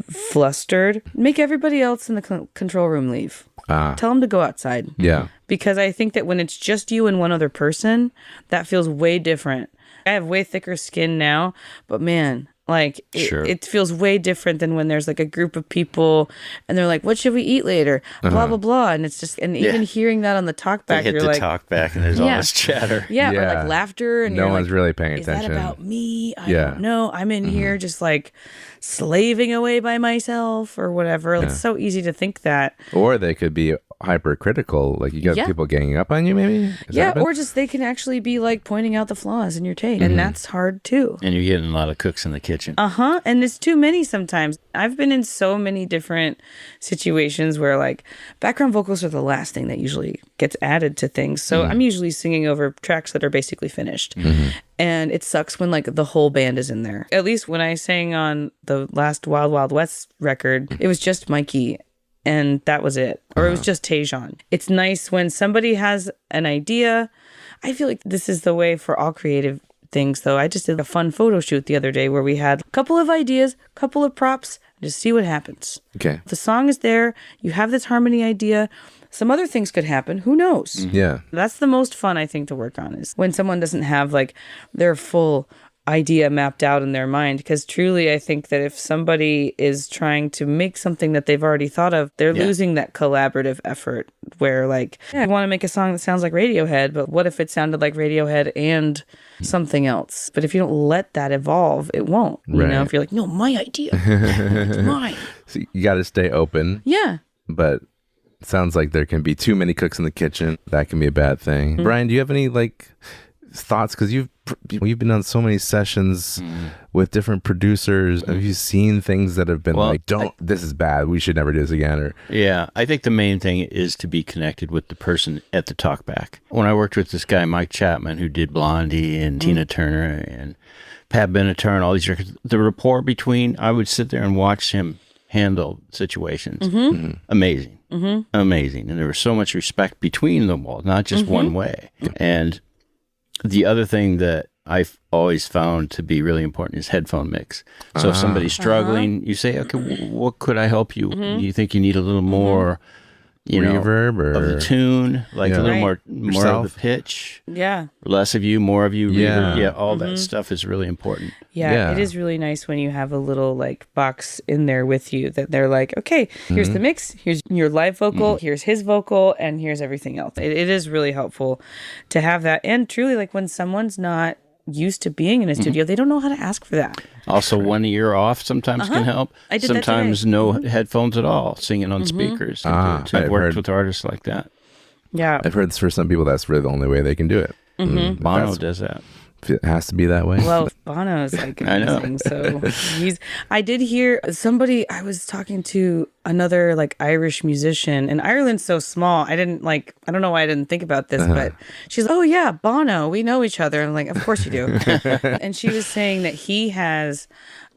flustered, make everybody else in the control room leave. Tell them to go outside. Yeah. Because I think that when it's just you and one other person, that feels way different. I have way thicker skin now, but man, like, it feels way different than when there's like a group of people and they're like, what should we eat later? Blah, blah, blah. And it's just, and even hearing that on the talk back, you're like, talk back and there's all this chatter. Yeah, or like laughter. And no you're one's like, really paying is attention. Is that about me? I don't know. I'm in here just like slaving away by myself or whatever. It's so easy to think that. Or they could be hypercritical, like you got people ganging up on you, maybe. Or just they can actually be like pointing out the flaws in your take, and that's hard too. And you're getting a lot of cooks in the kitchen. And it's too many sometimes. I've been in so many different situations where like background vocals are the last thing that usually gets added to things. So I'm usually singing over tracks that are basically finished. And it sucks when like the whole band is in there. At least when I sang on the last Wild Wild West record, it was just Mikey. And that was it. Or it was just Tajon. It's nice when somebody has an idea. I feel like this is the way for all creative things, though. I just did a fun photo shoot the other day where we had a couple of ideas, a couple of props, just see what happens. Okay. The song is there. You have this harmony idea. Some other things could happen. Who knows? Yeah. That's the most fun, I think, to work on, is when someone doesn't have like their full idea mapped out in their mind. Because truly, I think that if somebody is trying to make something that they've already thought of, they're losing that collaborative effort where like, I want to make a song that sounds like Radiohead, but what if it sounded like Radiohead and something else? But if you don't let that evolve, it won't. You know, if you're like, no, my idea, it's mine. So you got to stay open. Yeah. But it sounds like there can be too many cooks in the kitchen. That can be a bad thing. Brian, do you have any like thoughts, because you've been on so many sessions with different producers? Have you seen things that have been this is bad, we should never do this again? Or I think the main thing is to be connected with the person at the talkback. When I worked with this guy Mike Chapman, who did Blondie and Tina Turner and Pat Benatar and all these records, the rapport between, I would sit there and watch him handle situations. Amazing. Amazing. And there was so much respect between them all, not just one way. And the other thing that I've always found to be really important is headphone mix. So if somebody's struggling, you say, okay, what could I help you? You think you need a little more, reverb or of the tune, like a little more of the pitch. Yeah. Less of you, more of you. Reverb. Yeah. All that stuff is really important. Yeah. It is really nice when you have a little like box in there with you that they're like, okay, here's the mix, here's your live vocal, here's his vocal, and here's everything else. It is really helpful to have that. And truly, like when someone's not used to being in a studio, they don't know how to ask for that. Also, 1 ear off sometimes can help. I did sometimes that today. No headphones at all, singing on speakers. I've worked with artists like that. Yeah. I've heard for some people that's really the only way they can do it. Bono does that. It has to be that way. Well, Bono's like amazing. So I did hear somebody, I was talking to another like Irish musician, and Ireland's so small. I don't know why I didn't think about this, but she's like, oh yeah, Bono, we know each other. I'm like, of course you do. And she was saying that he has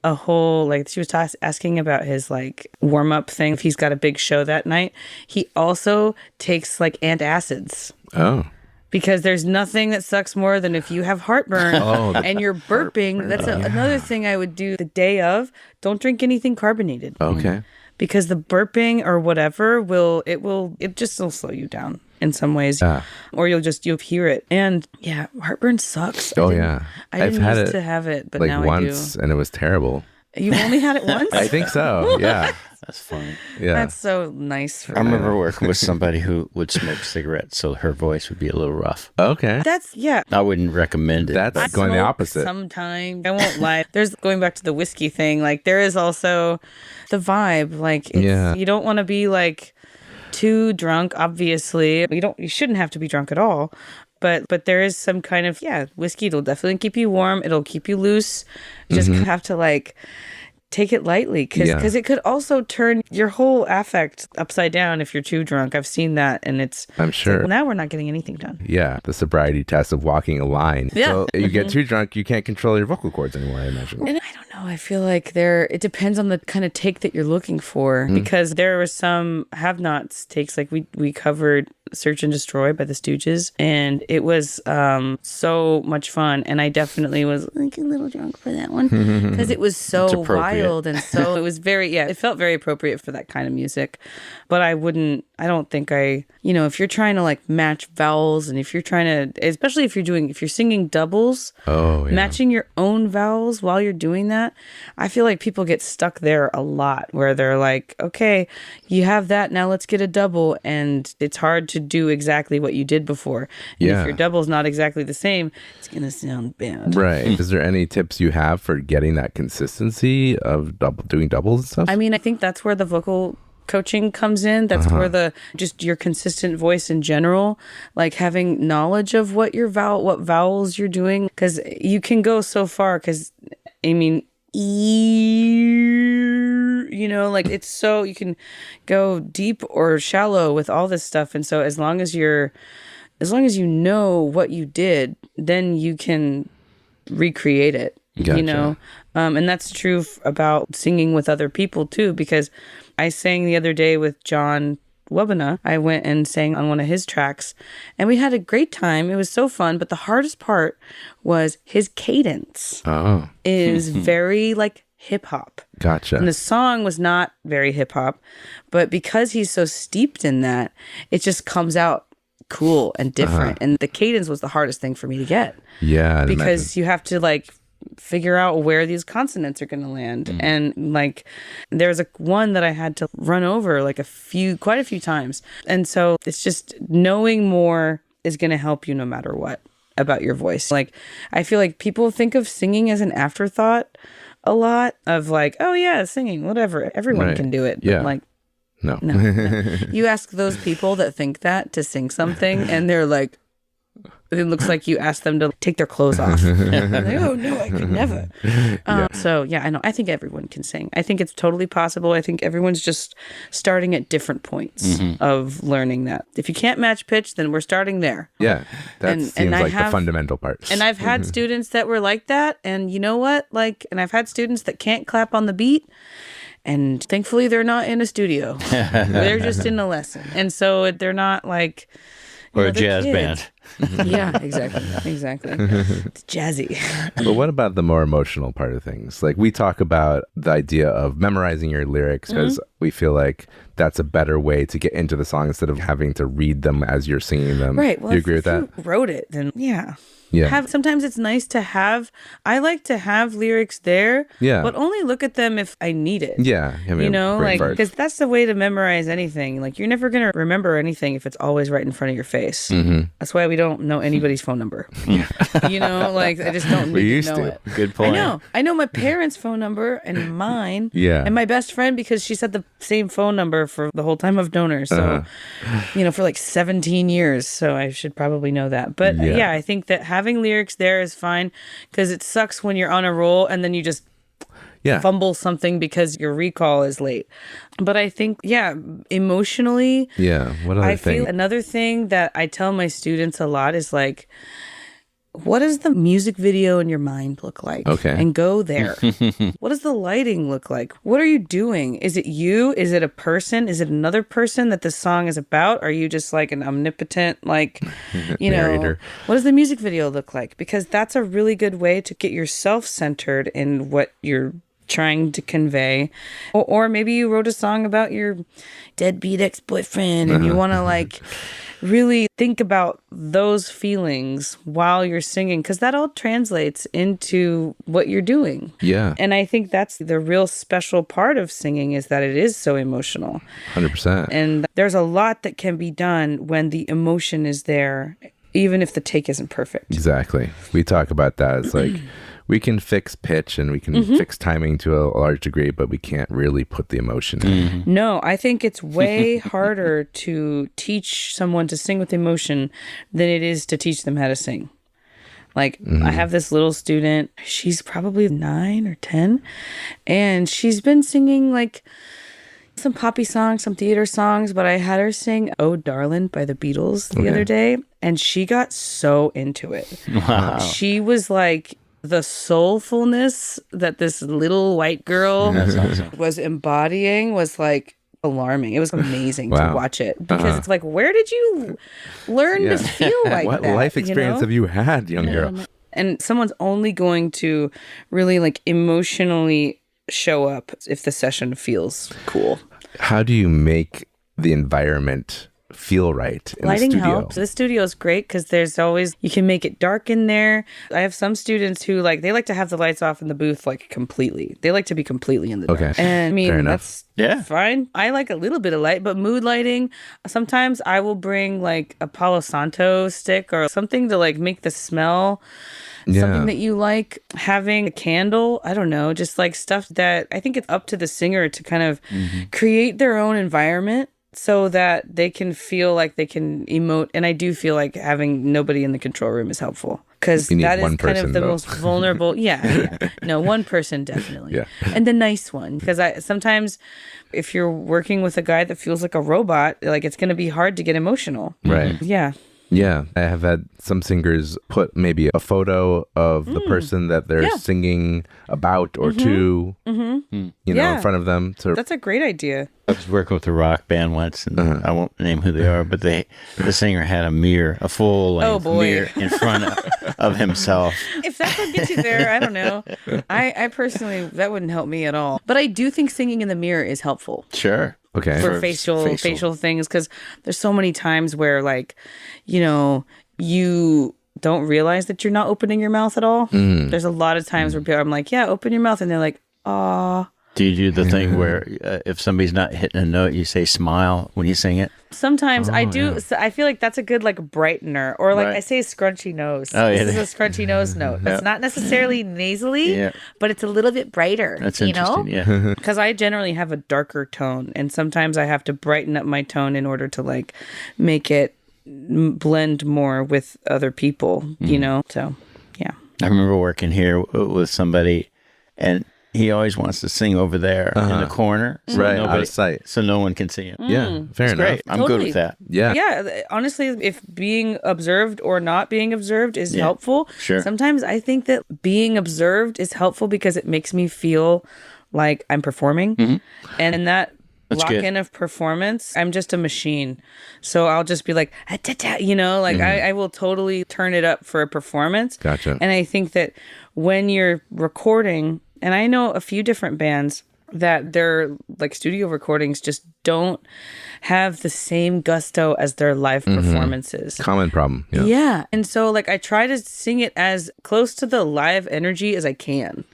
a whole, like, she was asking about his like warm-up thing. If he's got a big show that night, he also takes like antacids. Oh. Because there's nothing that sucks more than if you have heartburn and you're burping. That's another thing I would do the day of. Don't drink anything carbonated. Okay. Because the burping or whatever will slow you down in some ways. Or you'll hear it. And yeah, heartburn sucks. I didn't used to have it, but like now once, I do. And it was terrible. You've only had it once? I think so. Yeah. That's funny. Yeah. That's so nice. I remember working with somebody who would smoke cigarettes, so her voice would be a little rough. Okay. I wouldn't recommend it. That's going the opposite. Sometimes I won't lie. There's going back to the whiskey thing. Like there is also the vibe. Like you don't want to be like too drunk. Obviously, you shouldn't have to be drunk at all. But there is some kind of, whiskey. It'll definitely keep you warm. It'll keep you loose. You just have to like take it lightly because it could also turn your whole affect upside down if you're too drunk. I've seen that, and I'm sure. Like, well, now we're not getting anything done. Yeah, the sobriety test of walking a line. Yeah. So you get too drunk, you can't control your vocal cords anymore, I imagine. And I don't know. I feel like it depends on the kind of take that you're looking for, because there were some have-nots takes. Like we covered Search and Destroy by the Stooges, and it was so much fun, and I definitely was like a little drunk for that one because it was so wild, and so it was it felt very appropriate for that kind of music. But I don't think if you're trying to like match vowels, and if you're trying to, especially if you're singing doubles, matching your own vowels while you're doing that, I feel like people get stuck there a lot, where they're like, okay, you have that, now let's get a double, and it's hard to do exactly what you did before. And if your double's not exactly the same, it's gonna sound bad. Right. Is there any tips you have for getting that consistency of doing doubles and stuff? I mean, I think that's where the vocal coaching comes in. That's where just your consistent voice in general, like having knowledge of what vowels you're doing, because you can go so far. Because I mean, like it's so, you can go deep or shallow with all this stuff, and so as long as you know what you did, then you can recreate it. Gotcha. And that's true about singing with other people too, because I sang the other day with John Webina. I went and sang on one of his tracks, and we had a great time. It was so fun, but the hardest part was his cadence is very like hip hop. Gotcha. And the song was not very hip hop, but because he's so steeped in that, it just comes out cool and different. And the cadence was the hardest thing for me to get. Yeah. Because you have to like figure out where these consonants are going to land. And like there's one that I had to run over like quite a few times. And so it's just knowing more is going to help you no matter what about your voice. Like I feel like people think of singing as an afterthought a lot, of like, oh yeah, singing, whatever, everyone can do it. Yeah. But like, no. You ask those people that think that to sing something, and they're like, it looks like you asked them to take their clothes off. They're like, oh no, I could never. So yeah, I know. I think everyone can sing. I think it's totally possible. I think everyone's just starting at different points of learning that. If you can't match pitch, then we're starting there. Yeah, that seems like the fundamental part. And I've had students that were like that, and you know what? And I've had students that can't clap on the beat. And thankfully, they're not in a studio. They're just in a lesson. And so they're not like... Or a jazz band. Yeah, exactly. It's jazzy. But what about the more emotional part of things? Like we talk about the idea of memorizing your lyrics because we feel like that's a better way to get into the song instead of having to read them as you're singing them. Right. Well, do you agree with that? If you wrote it, then yeah. Yeah. Sometimes it's nice to have. I like to have lyrics there. Yeah. But only look at them if I need it. Yeah. I mean, because that's the way to memorize anything. Like you're never gonna remember anything if it's always right in front of your face. That's why we don't know anybody's phone number. I just don't need to know it. Good point. I know my parents' phone number and mine. Yeah. And my best friend, because she said the same phone number for the whole time I've known her. So, for like 17 years. So I should probably know that. But yeah, I think that having lyrics there is fine, because it sucks when you're on a roll and then you just fumble something because your recall is late. But I think, emotionally, what other I thing? feel another thing that I tell my students a lot is like, what does the music video in your mind look like? Okay. And go there. What does the lighting look like? What are you doing? Is it you? Is it a person? Is it another person that the song is about? Are you just like an omnipotent, narrator? What does the music video look like? Because that's a really good way to get yourself centered in what you're trying to convey. Or maybe you wrote a song about your deadbeat ex-boyfriend and you want to really think about those feelings while you're singing, because that all translates into what you're doing. Yeah. And I think that's the real special part of singing, is that it is so emotional. 100%. And there's a lot that can be done when the emotion is there, even if the take isn't perfect. Exactly. We talk about that. It's like we can fix pitch and we can fix timing to a large degree, but we can't really put the emotion in. No, I think it's way harder to teach someone to sing with emotion than it is to teach them how to sing. Like, I have this little student, she's probably 9 or 10, and she's been singing like some poppy songs, some theater songs, but I had her sing Oh Darlin' by the Beatles the other day, and she got so into it. Wow. She was like, the soulfulness that this little white girl was embodying was like alarming. It was amazing to watch it, because it's like, where did you learn to feel like what that? What life experience have you had, young girl? And someone's only going to really like emotionally show up if the session feels cool. How do you make the environment feel right in Lighting the studio? helps. The studio is great because there's always, you can make it dark in there. I have some students who they like to have the lights off in the booth like completely. They like to be completely in the dark. Okay. And I mean, that's fine. I like a little bit of light, but mood lighting, sometimes I will bring like a Palo Santo stick or something to like make the smell something that you like. Having a candle, I don't know, just like stuff that I think it's up to the singer to kind of create their own environment so that they can feel like they can emote. And I do feel like having nobody in the control room is helpful, because that is kind of the most vulnerable. No, one person definitely. And the nice one, because sometimes if you're working with a guy that feels like a robot, like it's going to be hard to get emotional. Right. Yeah, I have had some singers put maybe a photo of the person that they're singing about or to, you know, in front of them. That's a great idea. I was working with a rock band once, and I won't name who they are, but the singer had a mirror, a full-length mirror in front of himself. If that's what gets you there, I don't know. I personally, that wouldn't help me at all. But I do think singing in the mirror is helpful. Sure. Okay. For facial things, because there's so many times where, like, you know, you don't realize that you're not opening your mouth at all. There's a lot of times where people, I'm like, yeah, open your mouth, and they're like, aw. Do you do the thing where if somebody's not hitting a note, you say smile when you sing it? Sometimes I do. So I feel like that's a good like brightener, or like I say scrunchy nose. This is a scrunchy nose note. It's not necessarily nasally, but it's a little bit brighter. That's interesting, Because I generally have a darker tone, and sometimes I have to brighten up my tone in order to like make it blend more with other people, you know? So, yeah. I remember working here with somebody, and he always wants to sing over there in the corner. So out of sight. So no one can see him. Yeah, fair enough. Great. I'm good with that. Yeah, honestly, if being observed or not being observed is helpful, sometimes I think that being observed is helpful because it makes me feel like I'm performing. And in that lock-in of performance, I'm just a machine. So I'll just be like, you know, like I will totally turn it up for a performance. Gotcha. And I think that when you're recording, and I know a few different bands that their like studio recordings just don't have the same gusto as their live performances. Common problem. Yeah. And so like I try to sing it as close to the live energy as I can.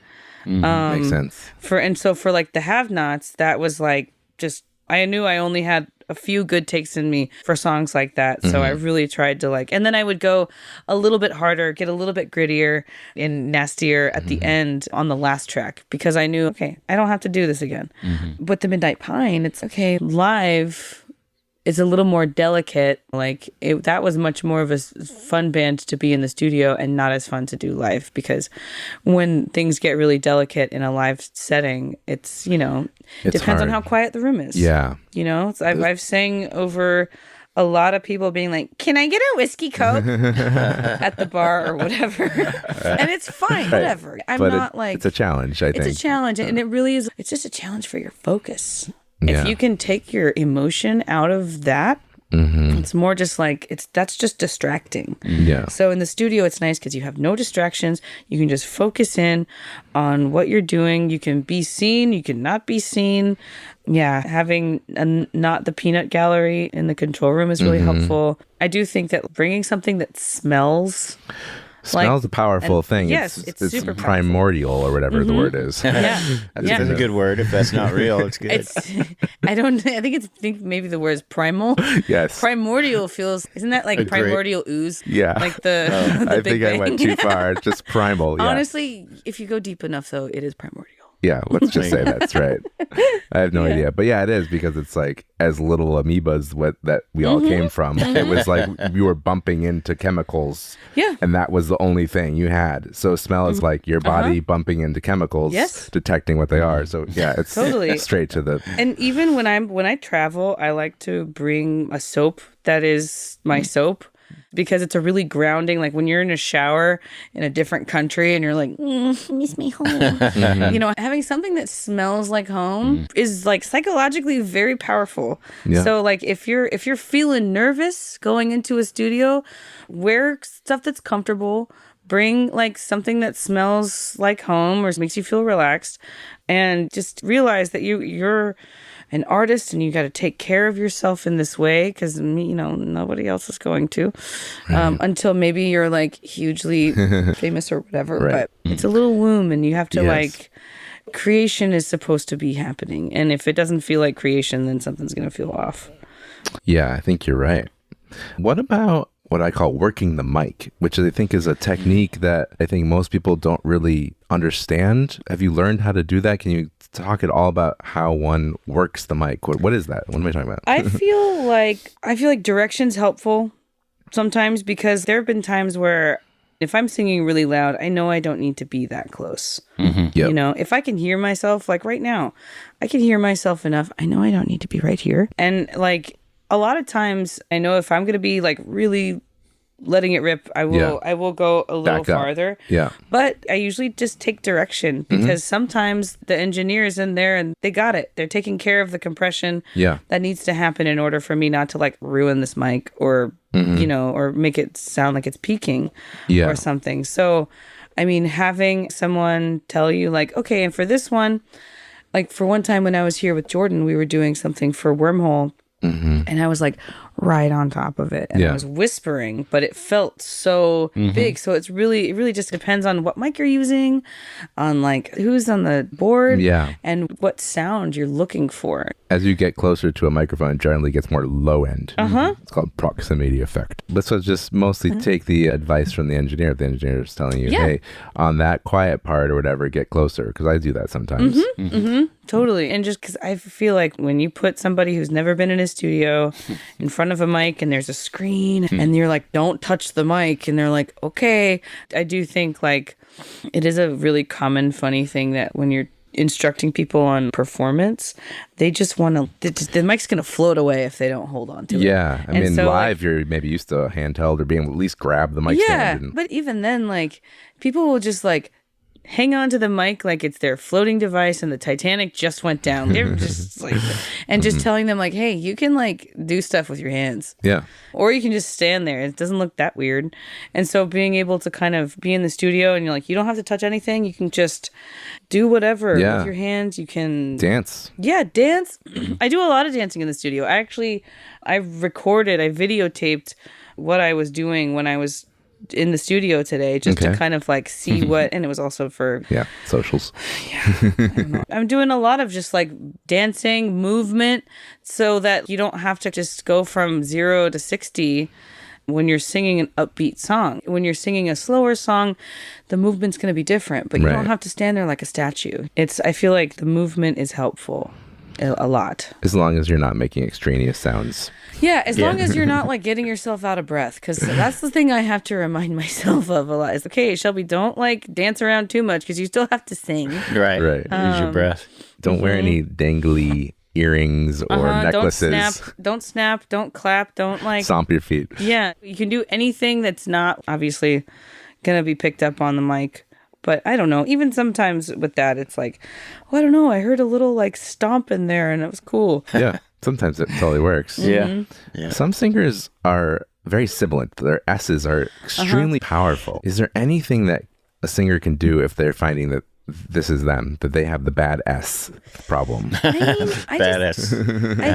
Makes sense. So for like the Have-Nots, that was like just, I knew I only had a few good takes in me for songs like that. So I really tried to like, and then I would go a little bit harder, get a little bit grittier and nastier at the end on the last track, because I knew, okay, I don't have to do this again. With the Midnight Pine, it's okay. Live is a little more delicate. Like that was much more of a fun band to be in the studio and not as fun to do live, because when things get really delicate in a live setting, it's, you know, it depends on how quiet the room is. Yeah. You know, so I've sang over a lot of people being like, can I get a whiskey Coke at the bar or whatever? And it's fine, whatever. I'm not like... It's a challenge, I think. It's a challenge. And it really is. It's just a challenge for your focus. If you can take your emotion out of that, it's more just like, that's just distracting. Yeah. So in the studio, it's nice because you have no distractions. You can just focus in on what you're doing. You can be seen. You can not be seen. Yeah. Having not the peanut gallery in the control room is really helpful. I do think that bringing something that smells Smell's a powerful thing. Yes, it's super primordial or whatever the word is. Yeah. That's a good word. If that's not real, it's good. I think maybe the word is primal. Yes. Primordial feels, isn't that like primordial ooze? Yeah. Like the I Big think I Bang? went too far. It's just primal. Yeah. Honestly, if you go deep enough, though, it is primordial. Yeah, let's just say that's right. I have no idea. But yeah, it is, because it's like as little amoebas that we all came from. It was like you were bumping into chemicals. Yeah. And that was the only thing you had. So smell is like your body bumping into chemicals, detecting what they are. So yeah, it's totally straight to the... And even when I travel, I like to bring a soap that is my soap. Because it's a really grounding, like when you're in a shower in a different country and you're like, miss me home. You know, having something that smells like home is like psychologically very powerful. Yeah. So like if you're feeling nervous going into a studio, wear stuff that's comfortable. Bring like something that smells like home or makes you feel relaxed, and just realize that you're an artist and you got to take care of yourself in this way, because you know nobody else is going to, until maybe you're like hugely famous or whatever. Right. But it's a little womb, and you have to like, creation is supposed to be happening, and if it doesn't feel like creation, then something's gonna feel off. Yeah, I think you're right. What about what I call working the mic, which I think is a technique that I think most people don't really understand? Have you learned how to do that? Can you talk at all about how one works the mic? What is that? What am I talking about? I feel like direction's helpful sometimes, because there have been times where if I'm singing really loud, I know I don't need to be that close. Yep. You know, if I can hear myself, like right now, I can hear myself enough. I know I don't need to be right here. And like, a lot of times I know if I'm going to be like really letting it rip, I will go a little farther. Yeah. But I usually just take direction, because sometimes the engineer is in there and they got it. They're taking care of the compression that needs to happen in order for me not to like ruin this mic or, you know, or make it sound like it's peaking or something. So, I mean, having someone tell you like, okay, and for this one, like for one time when I was here with Jordan, we were doing something for Wormhole. And I was like right on top of it, and I was whispering, but it felt so big. So it really just depends on what mic you're using, on like who's on the board, and what sound you're looking for. As you get closer to a microphone, it generally gets more low end. It's called proximity effect. Let's just mostly take the advice from the engineer. If the engineer is telling you, hey, on that quiet part or whatever, get closer, because I do that sometimes. Totally. And just because I feel like when you put somebody who's never been in a studio in front of a mic and there's a screen and you're like, don't touch the mic, and they're like, okay. I do think like it is a really common funny thing that when you're instructing people on performance, they just want to, the mic's going to float away if they don't hold on to it. Yeah. I mean, so, live, like, you're maybe used to a handheld or being able to at least grab the mic stand. But even then, like, people will just like hang on to the mic like it's their floating device and the Titanic just went down. They're just like, and just telling them like, hey, you can like do stuff with your hands. Yeah. Or you can just stand there. It doesn't look that weird. And so being able to kind of be in the studio and you're like, you don't have to touch anything. You can just do whatever with your hands. You can dance. Yeah, dance. I do a lot of dancing in the studio. I videotaped what I was doing when I was in the studio today, just to kind of like see what, and it was also for socials. I don't know. I'm doing a lot of just like dancing movement so that you don't have to just go from 0 to 60 when you're singing an upbeat song. When you're singing a slower song, the movement's going to be different, but you don't have to stand there like a statue. I feel like the movement is helpful a lot. As long as you're not making extraneous sounds. Yeah, as long as you're not like getting yourself out of breath, because that's the thing I have to remind myself of a lot. Is okay, Shelby, don't like dance around too much because you still have to sing. Right. Use your breath. Don't wear any dangly earrings or necklaces. Don't snap, don't clap, don't like stomp your feet. Yeah, you can do anything that's not obviously gonna be picked up on the mic. But I don't know, even sometimes with that, it's like, oh, I don't know, I heard a little like stomp in there and it was cool. Yeah, sometimes it totally works. Yeah. Some singers are very sibilant. Their S's are extremely powerful. Is there anything that a singer can do if they're finding that this is them, that they have the bad S problem? I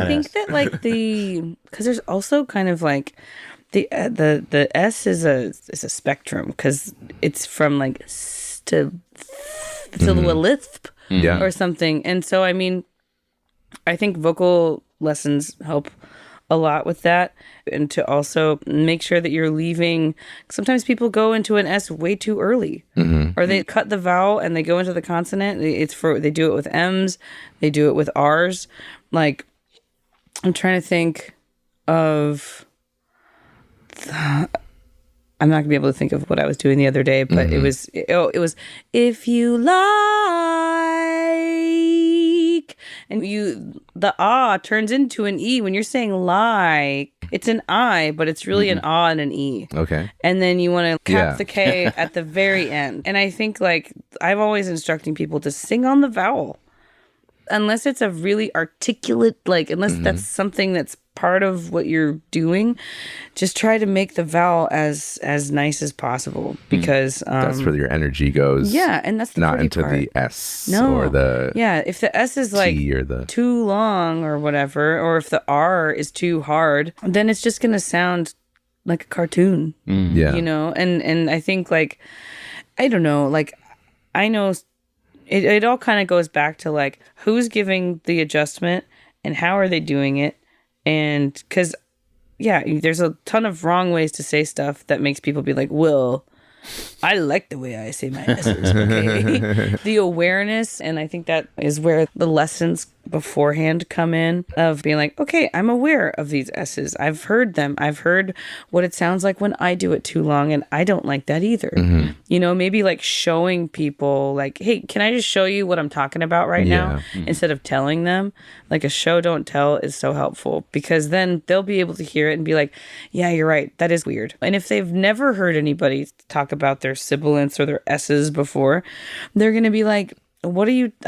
think that like because there's also kind of like The S is a spectrum because it's from like s to a lisp or something. And so, I mean, I think vocal lessons help a lot with that, and to also make sure that you're leaving. Sometimes people go into an S way too early, or they cut the vowel and they go into the consonant. They do it with M's, they do it with R's. Like, I'm trying to think of. I'm not gonna be able to think of what I was doing the other day, but it was if you like, and the ah turns into an E when you're saying like. It's an I, but it's really an ah and an E. Okay. And then you want to cap the K at the very end. And I think, like, I'm always instructing people to sing on the vowel. Unless it's a really articulate, like, unless that's something that's part of what you're doing, just try to make the vowel as nice as possible, because that's where your energy goes. Yeah, and that's the not into part. the S or the if the S is like or the too long or whatever, or if the R is too hard, then it's just gonna sound like a cartoon. Yeah, you know. And I think, like, I don't know, like, I know. It all kind of goes back to, like, who's giving the adjustment and how are they doing it. And because, there's a ton of wrong ways to say stuff that makes people be like, well, I like the way I say my S's, okay? The awareness, and I think that is where the lessons beforehand come in, of being like, okay, I'm aware of these S's. I've heard them. I've heard what it sounds like when I do it too long, and I don't like that either. You know, maybe like showing people, like, hey, can I just show you what I'm talking about right now? Instead of telling them. Like, a show don't tell is so helpful, because then they'll be able to hear it and be like, yeah, you're right, that is weird. And if they've never heard anybody talk about their sibilants or their S's before, they're going to be like, I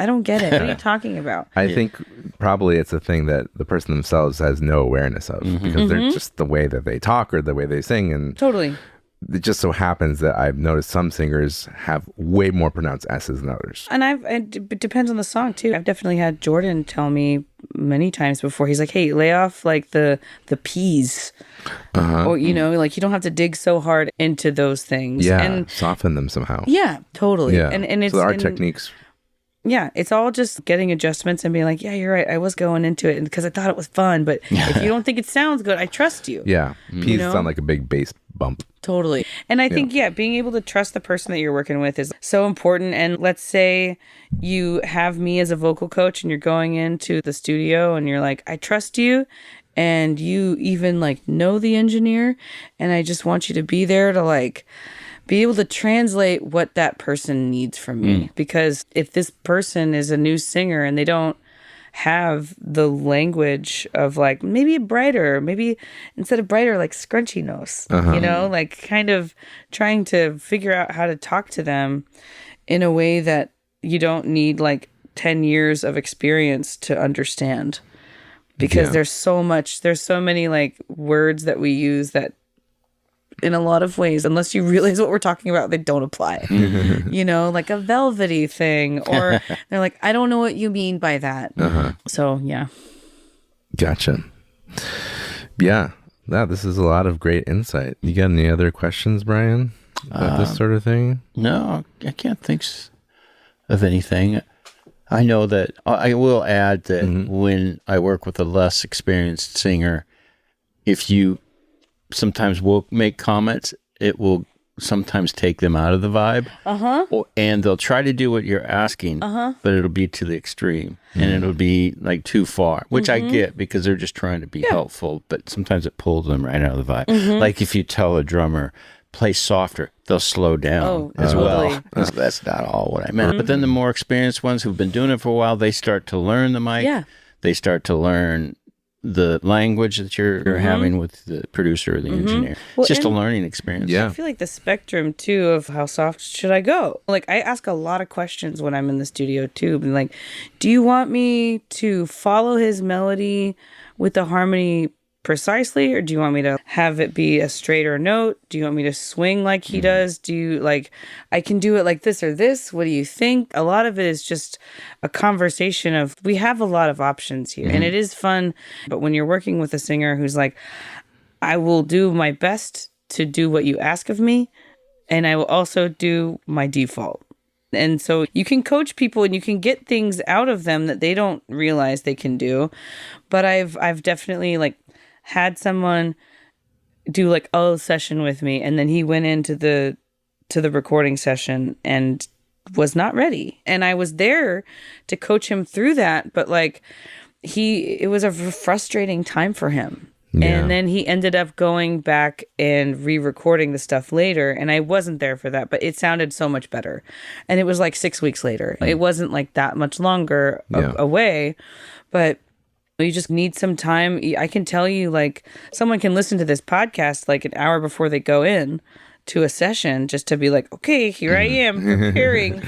don't get it. What are you talking about? I think probably it's a thing that the person themselves has no awareness of, because they're just the way that they talk or the way they sing. And totally. It just so happens that I've noticed some singers have way more pronounced S's than others. And it depends on the song too. I've definitely had Jordan tell me many times before, he's like, hey, lay off like the P's. Or, you know, like, you don't have to dig so hard into those things. Yeah, and soften them somehow. Yeah, totally. Yeah. And it's so our techniques. Yeah, it's all just getting adjustments and being like, yeah, you're right, I was going into it because I thought it was fun, but if you don't think it sounds good, I trust you. Yeah, P's sound like a big bass bump. Totally. And I think, being able to trust the person that you're working with is so important. And let's say you have me as a vocal coach and you're going into the studio and you're like, I trust you. And you even, like, know the engineer, and I just want you to be there to, like, be able to translate what that person needs from me. Because if this person is a new singer and they don't have the language of, like, maybe brighter, maybe instead of brighter, like scrunchy nose, you know, like, kind of trying to figure out how to talk to them in a way that you don't need, like, 10 years of experience to understand. Because there's so many, like, words that we use that, in a lot of ways, unless you realize what we're talking about, they don't apply. You know, like a velvety thing, or they're like, I don't know what you mean by that. So, yeah. Gotcha. Yeah. This is a lot of great insight. You got any other questions, Brian, about this sort of thing? No, I can't think of anything. I know that I will add that when I work with a less experienced singer, if you sometimes will make comments, it will sometimes take them out of the vibe. And they'll try to do what you're asking, but it'll be to the extreme, and it'll be like too far, which I get, because they're just trying to be helpful, but sometimes it pulls them right out of the vibe. Like if you tell a drummer, play softer, they'll slow down as well. That's not all what I meant. But then the more experienced ones who've been doing it for a while, they start to learn the mic. They start to learn the language that you're having with the producer or the engineer. It's just a learning experience. I feel like the spectrum too of how soft should I go? Like, I ask a lot of questions when I'm in the studio too. And like, do you want me to follow his melody with the harmony precisely, or do you want me to have it be a straighter note? Do you want me to swing like he does? Do you, like, I can do it like this or this? What do you think? A lot of it is just a conversation of, we have a lot of options here, and it is fun. But when you're working with a singer who's like, I will do my best to do what you ask of me, and I will also do my default. And so you can coach people and you can get things out of them that they don't realize they can do. But I've definitely like had someone do like a session with me, and then he went into the recording session and was not ready. And I was there to coach him through that, but like it was a frustrating time for him. Yeah. And then he ended up going back and re-recording the stuff later, and I wasn't there for that, but it sounded so much better. And it was like 6 weeks later. It wasn't like that much longer away, but you just need some time. I can tell you, like, someone can listen to this podcast like an hour before they go in to a session just to be like, okay, here I am preparing.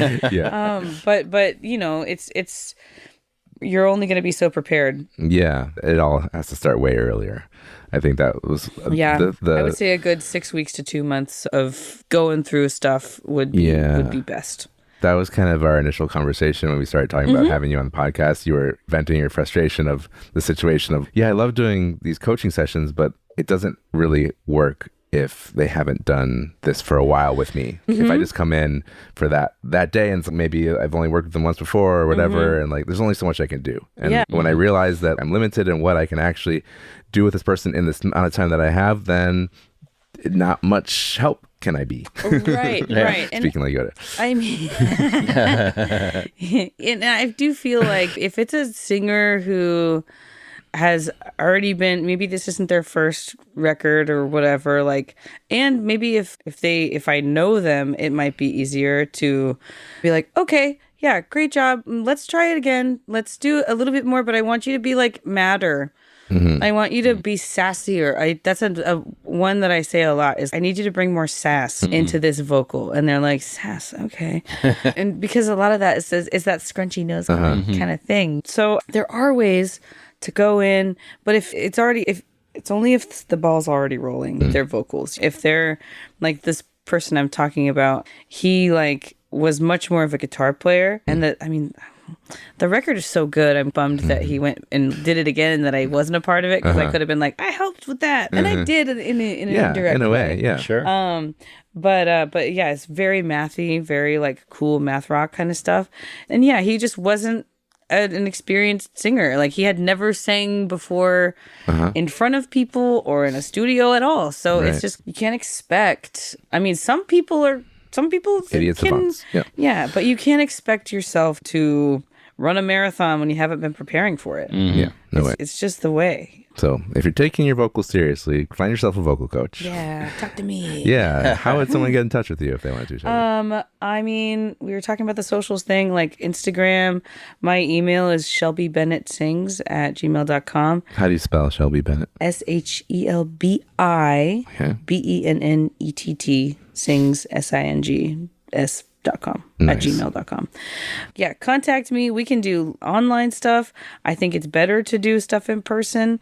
But you know, it's you're only going to be so prepared. Yeah, it all has to start way earlier. I think that was I would say a good 6 weeks to 2 months of going through stuff would be best. That was kind of our initial conversation when we started talking about having you on the podcast. You were venting your frustration of the situation of, I love doing these coaching sessions, but it doesn't really work if they haven't done this for a while with me. If I just come in for that day and maybe I've only worked with them once before or whatever, and like there's only so much I can do. And when I realize that I'm limited in what I can actually do with this person in this amount of time that I have, then not much help can I be. Right. Speaking like Yoda. I mean, and I do feel like if it's a singer who has already been, maybe this isn't their first record or whatever, like, and maybe if I know them, it might be easier to be like, okay, yeah, great job, let's try it again, let's do a little bit more, but I want you to be like madder. I want you to be sassier. That's a one that I say a lot is I need you to bring more sass into this vocal. And they're like, sass, okay. And because a lot of that is that scrunchy nose kind of thing. So there are ways to go in, but if the ball's already rolling with their vocals. If they're like this person I'm talking about, he like was much more of a guitar player, and the record is so good. I'm bummed that he went and did it again and that I wasn't a part of it, because I could have been like, I helped with that, and I did in an indirect way. Yeah, sure. But yeah, it's very mathy, very like cool math rock kind of stuff, and yeah, he just wasn't an experienced singer. Like he had never sang before in front of people or in a studio at all. So it's just, you can't expect. I mean, some people idiots can, yeah, but you can't expect yourself to run a marathon when you haven't been preparing for it. Yeah, no way. It's just the way. So if you're taking your vocals seriously, find yourself a vocal coach. Yeah, talk to me. Yeah. How would someone get in touch with you if they wanted to? Shelbi? I mean, we were talking about the socials thing, like Instagram. My email is shelbibennettsings@gmail.com. How do you spell Shelbi Bennett? SHELBI BENNETT sings SINGS.com at gmail.com. Yeah, contact me. We can do online stuff. I think it's better to do stuff in person.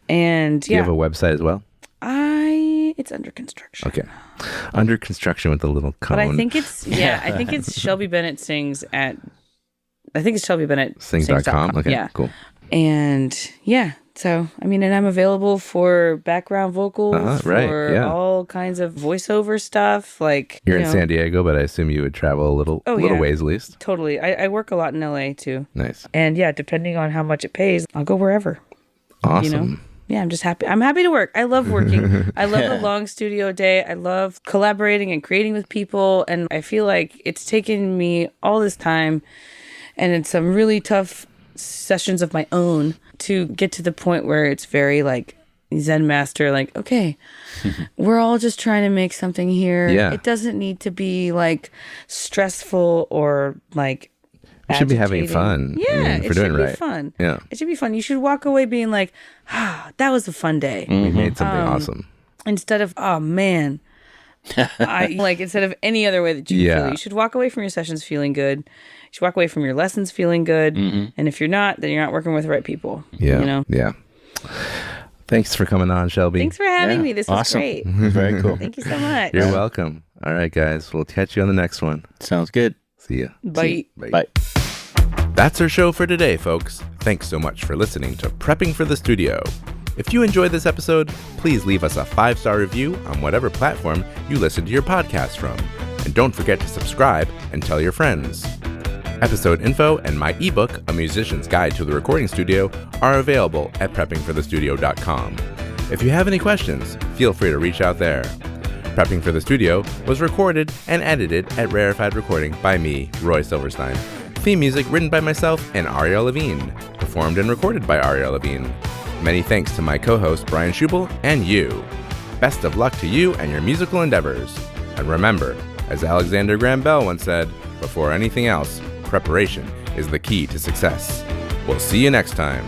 And do you have a website as well? It's under construction. Okay. Under construction with a little cone. But I think it's Shelbi Bennett sings at, I think it's Shelbi Bennett sings.com. Okay, yeah. Cool. And yeah, so, I mean, and I'm available for background vocals, for all kinds of voiceover stuff. Like, you're in San Diego, but I assume you would travel a little ways at least. Totally. I work a lot in LA too. Nice. And yeah, depending on how much it pays, I'll go wherever. Awesome. You know? Yeah, I'm just happy. I'm happy to work. I love working. I love a long studio day. I love collaborating and creating with people. And I feel like it's taken me all this time and in some really tough sessions of my own to get to the point where it's very like Zen master, like, okay, we're all just trying to make something here. Yeah. It doesn't need to be like stressful or like you should be having fun. Yeah, it should be fun. Yeah. It should be fun. You should walk away being like, that was a fun day. We made something awesome. Instead of, oh man. Instead of any other way that you feel. You should walk away from your sessions feeling good. You should walk away from your lessons feeling good. And if you're not, then you're not working with the right people. Yeah. You know? Yeah. Thanks for coming on, Shelbi. Thanks for having me. This was great. Very cool. Thank you so much. You're welcome. All right, guys. We'll catch you on the next one. Sounds good. See ya. Bye. Bye. That's our show for today, folks. Thanks so much for listening to Prepping for the Studio. If you enjoyed this episode, please leave us a 5-star review on whatever platform you listen to your podcast from. And don't forget to subscribe and tell your friends. Episode info and my ebook, A Musician's Guide to the Recording Studio, are available at preppingforthestudio.com. If you have any questions, feel free to reach out there. Prepping for the Studio was recorded and edited at Rarefied Recording by me, Roy Silverstein. Theme music written by myself and Ariel Levine. Performed and recorded by Ariel Levine. Many thanks to my co-host Brian Schubel and you. Best of luck to you and your musical endeavors. And remember, as Alexander Graham Bell once said, before anything else, preparation is the key to success. We'll see you next time.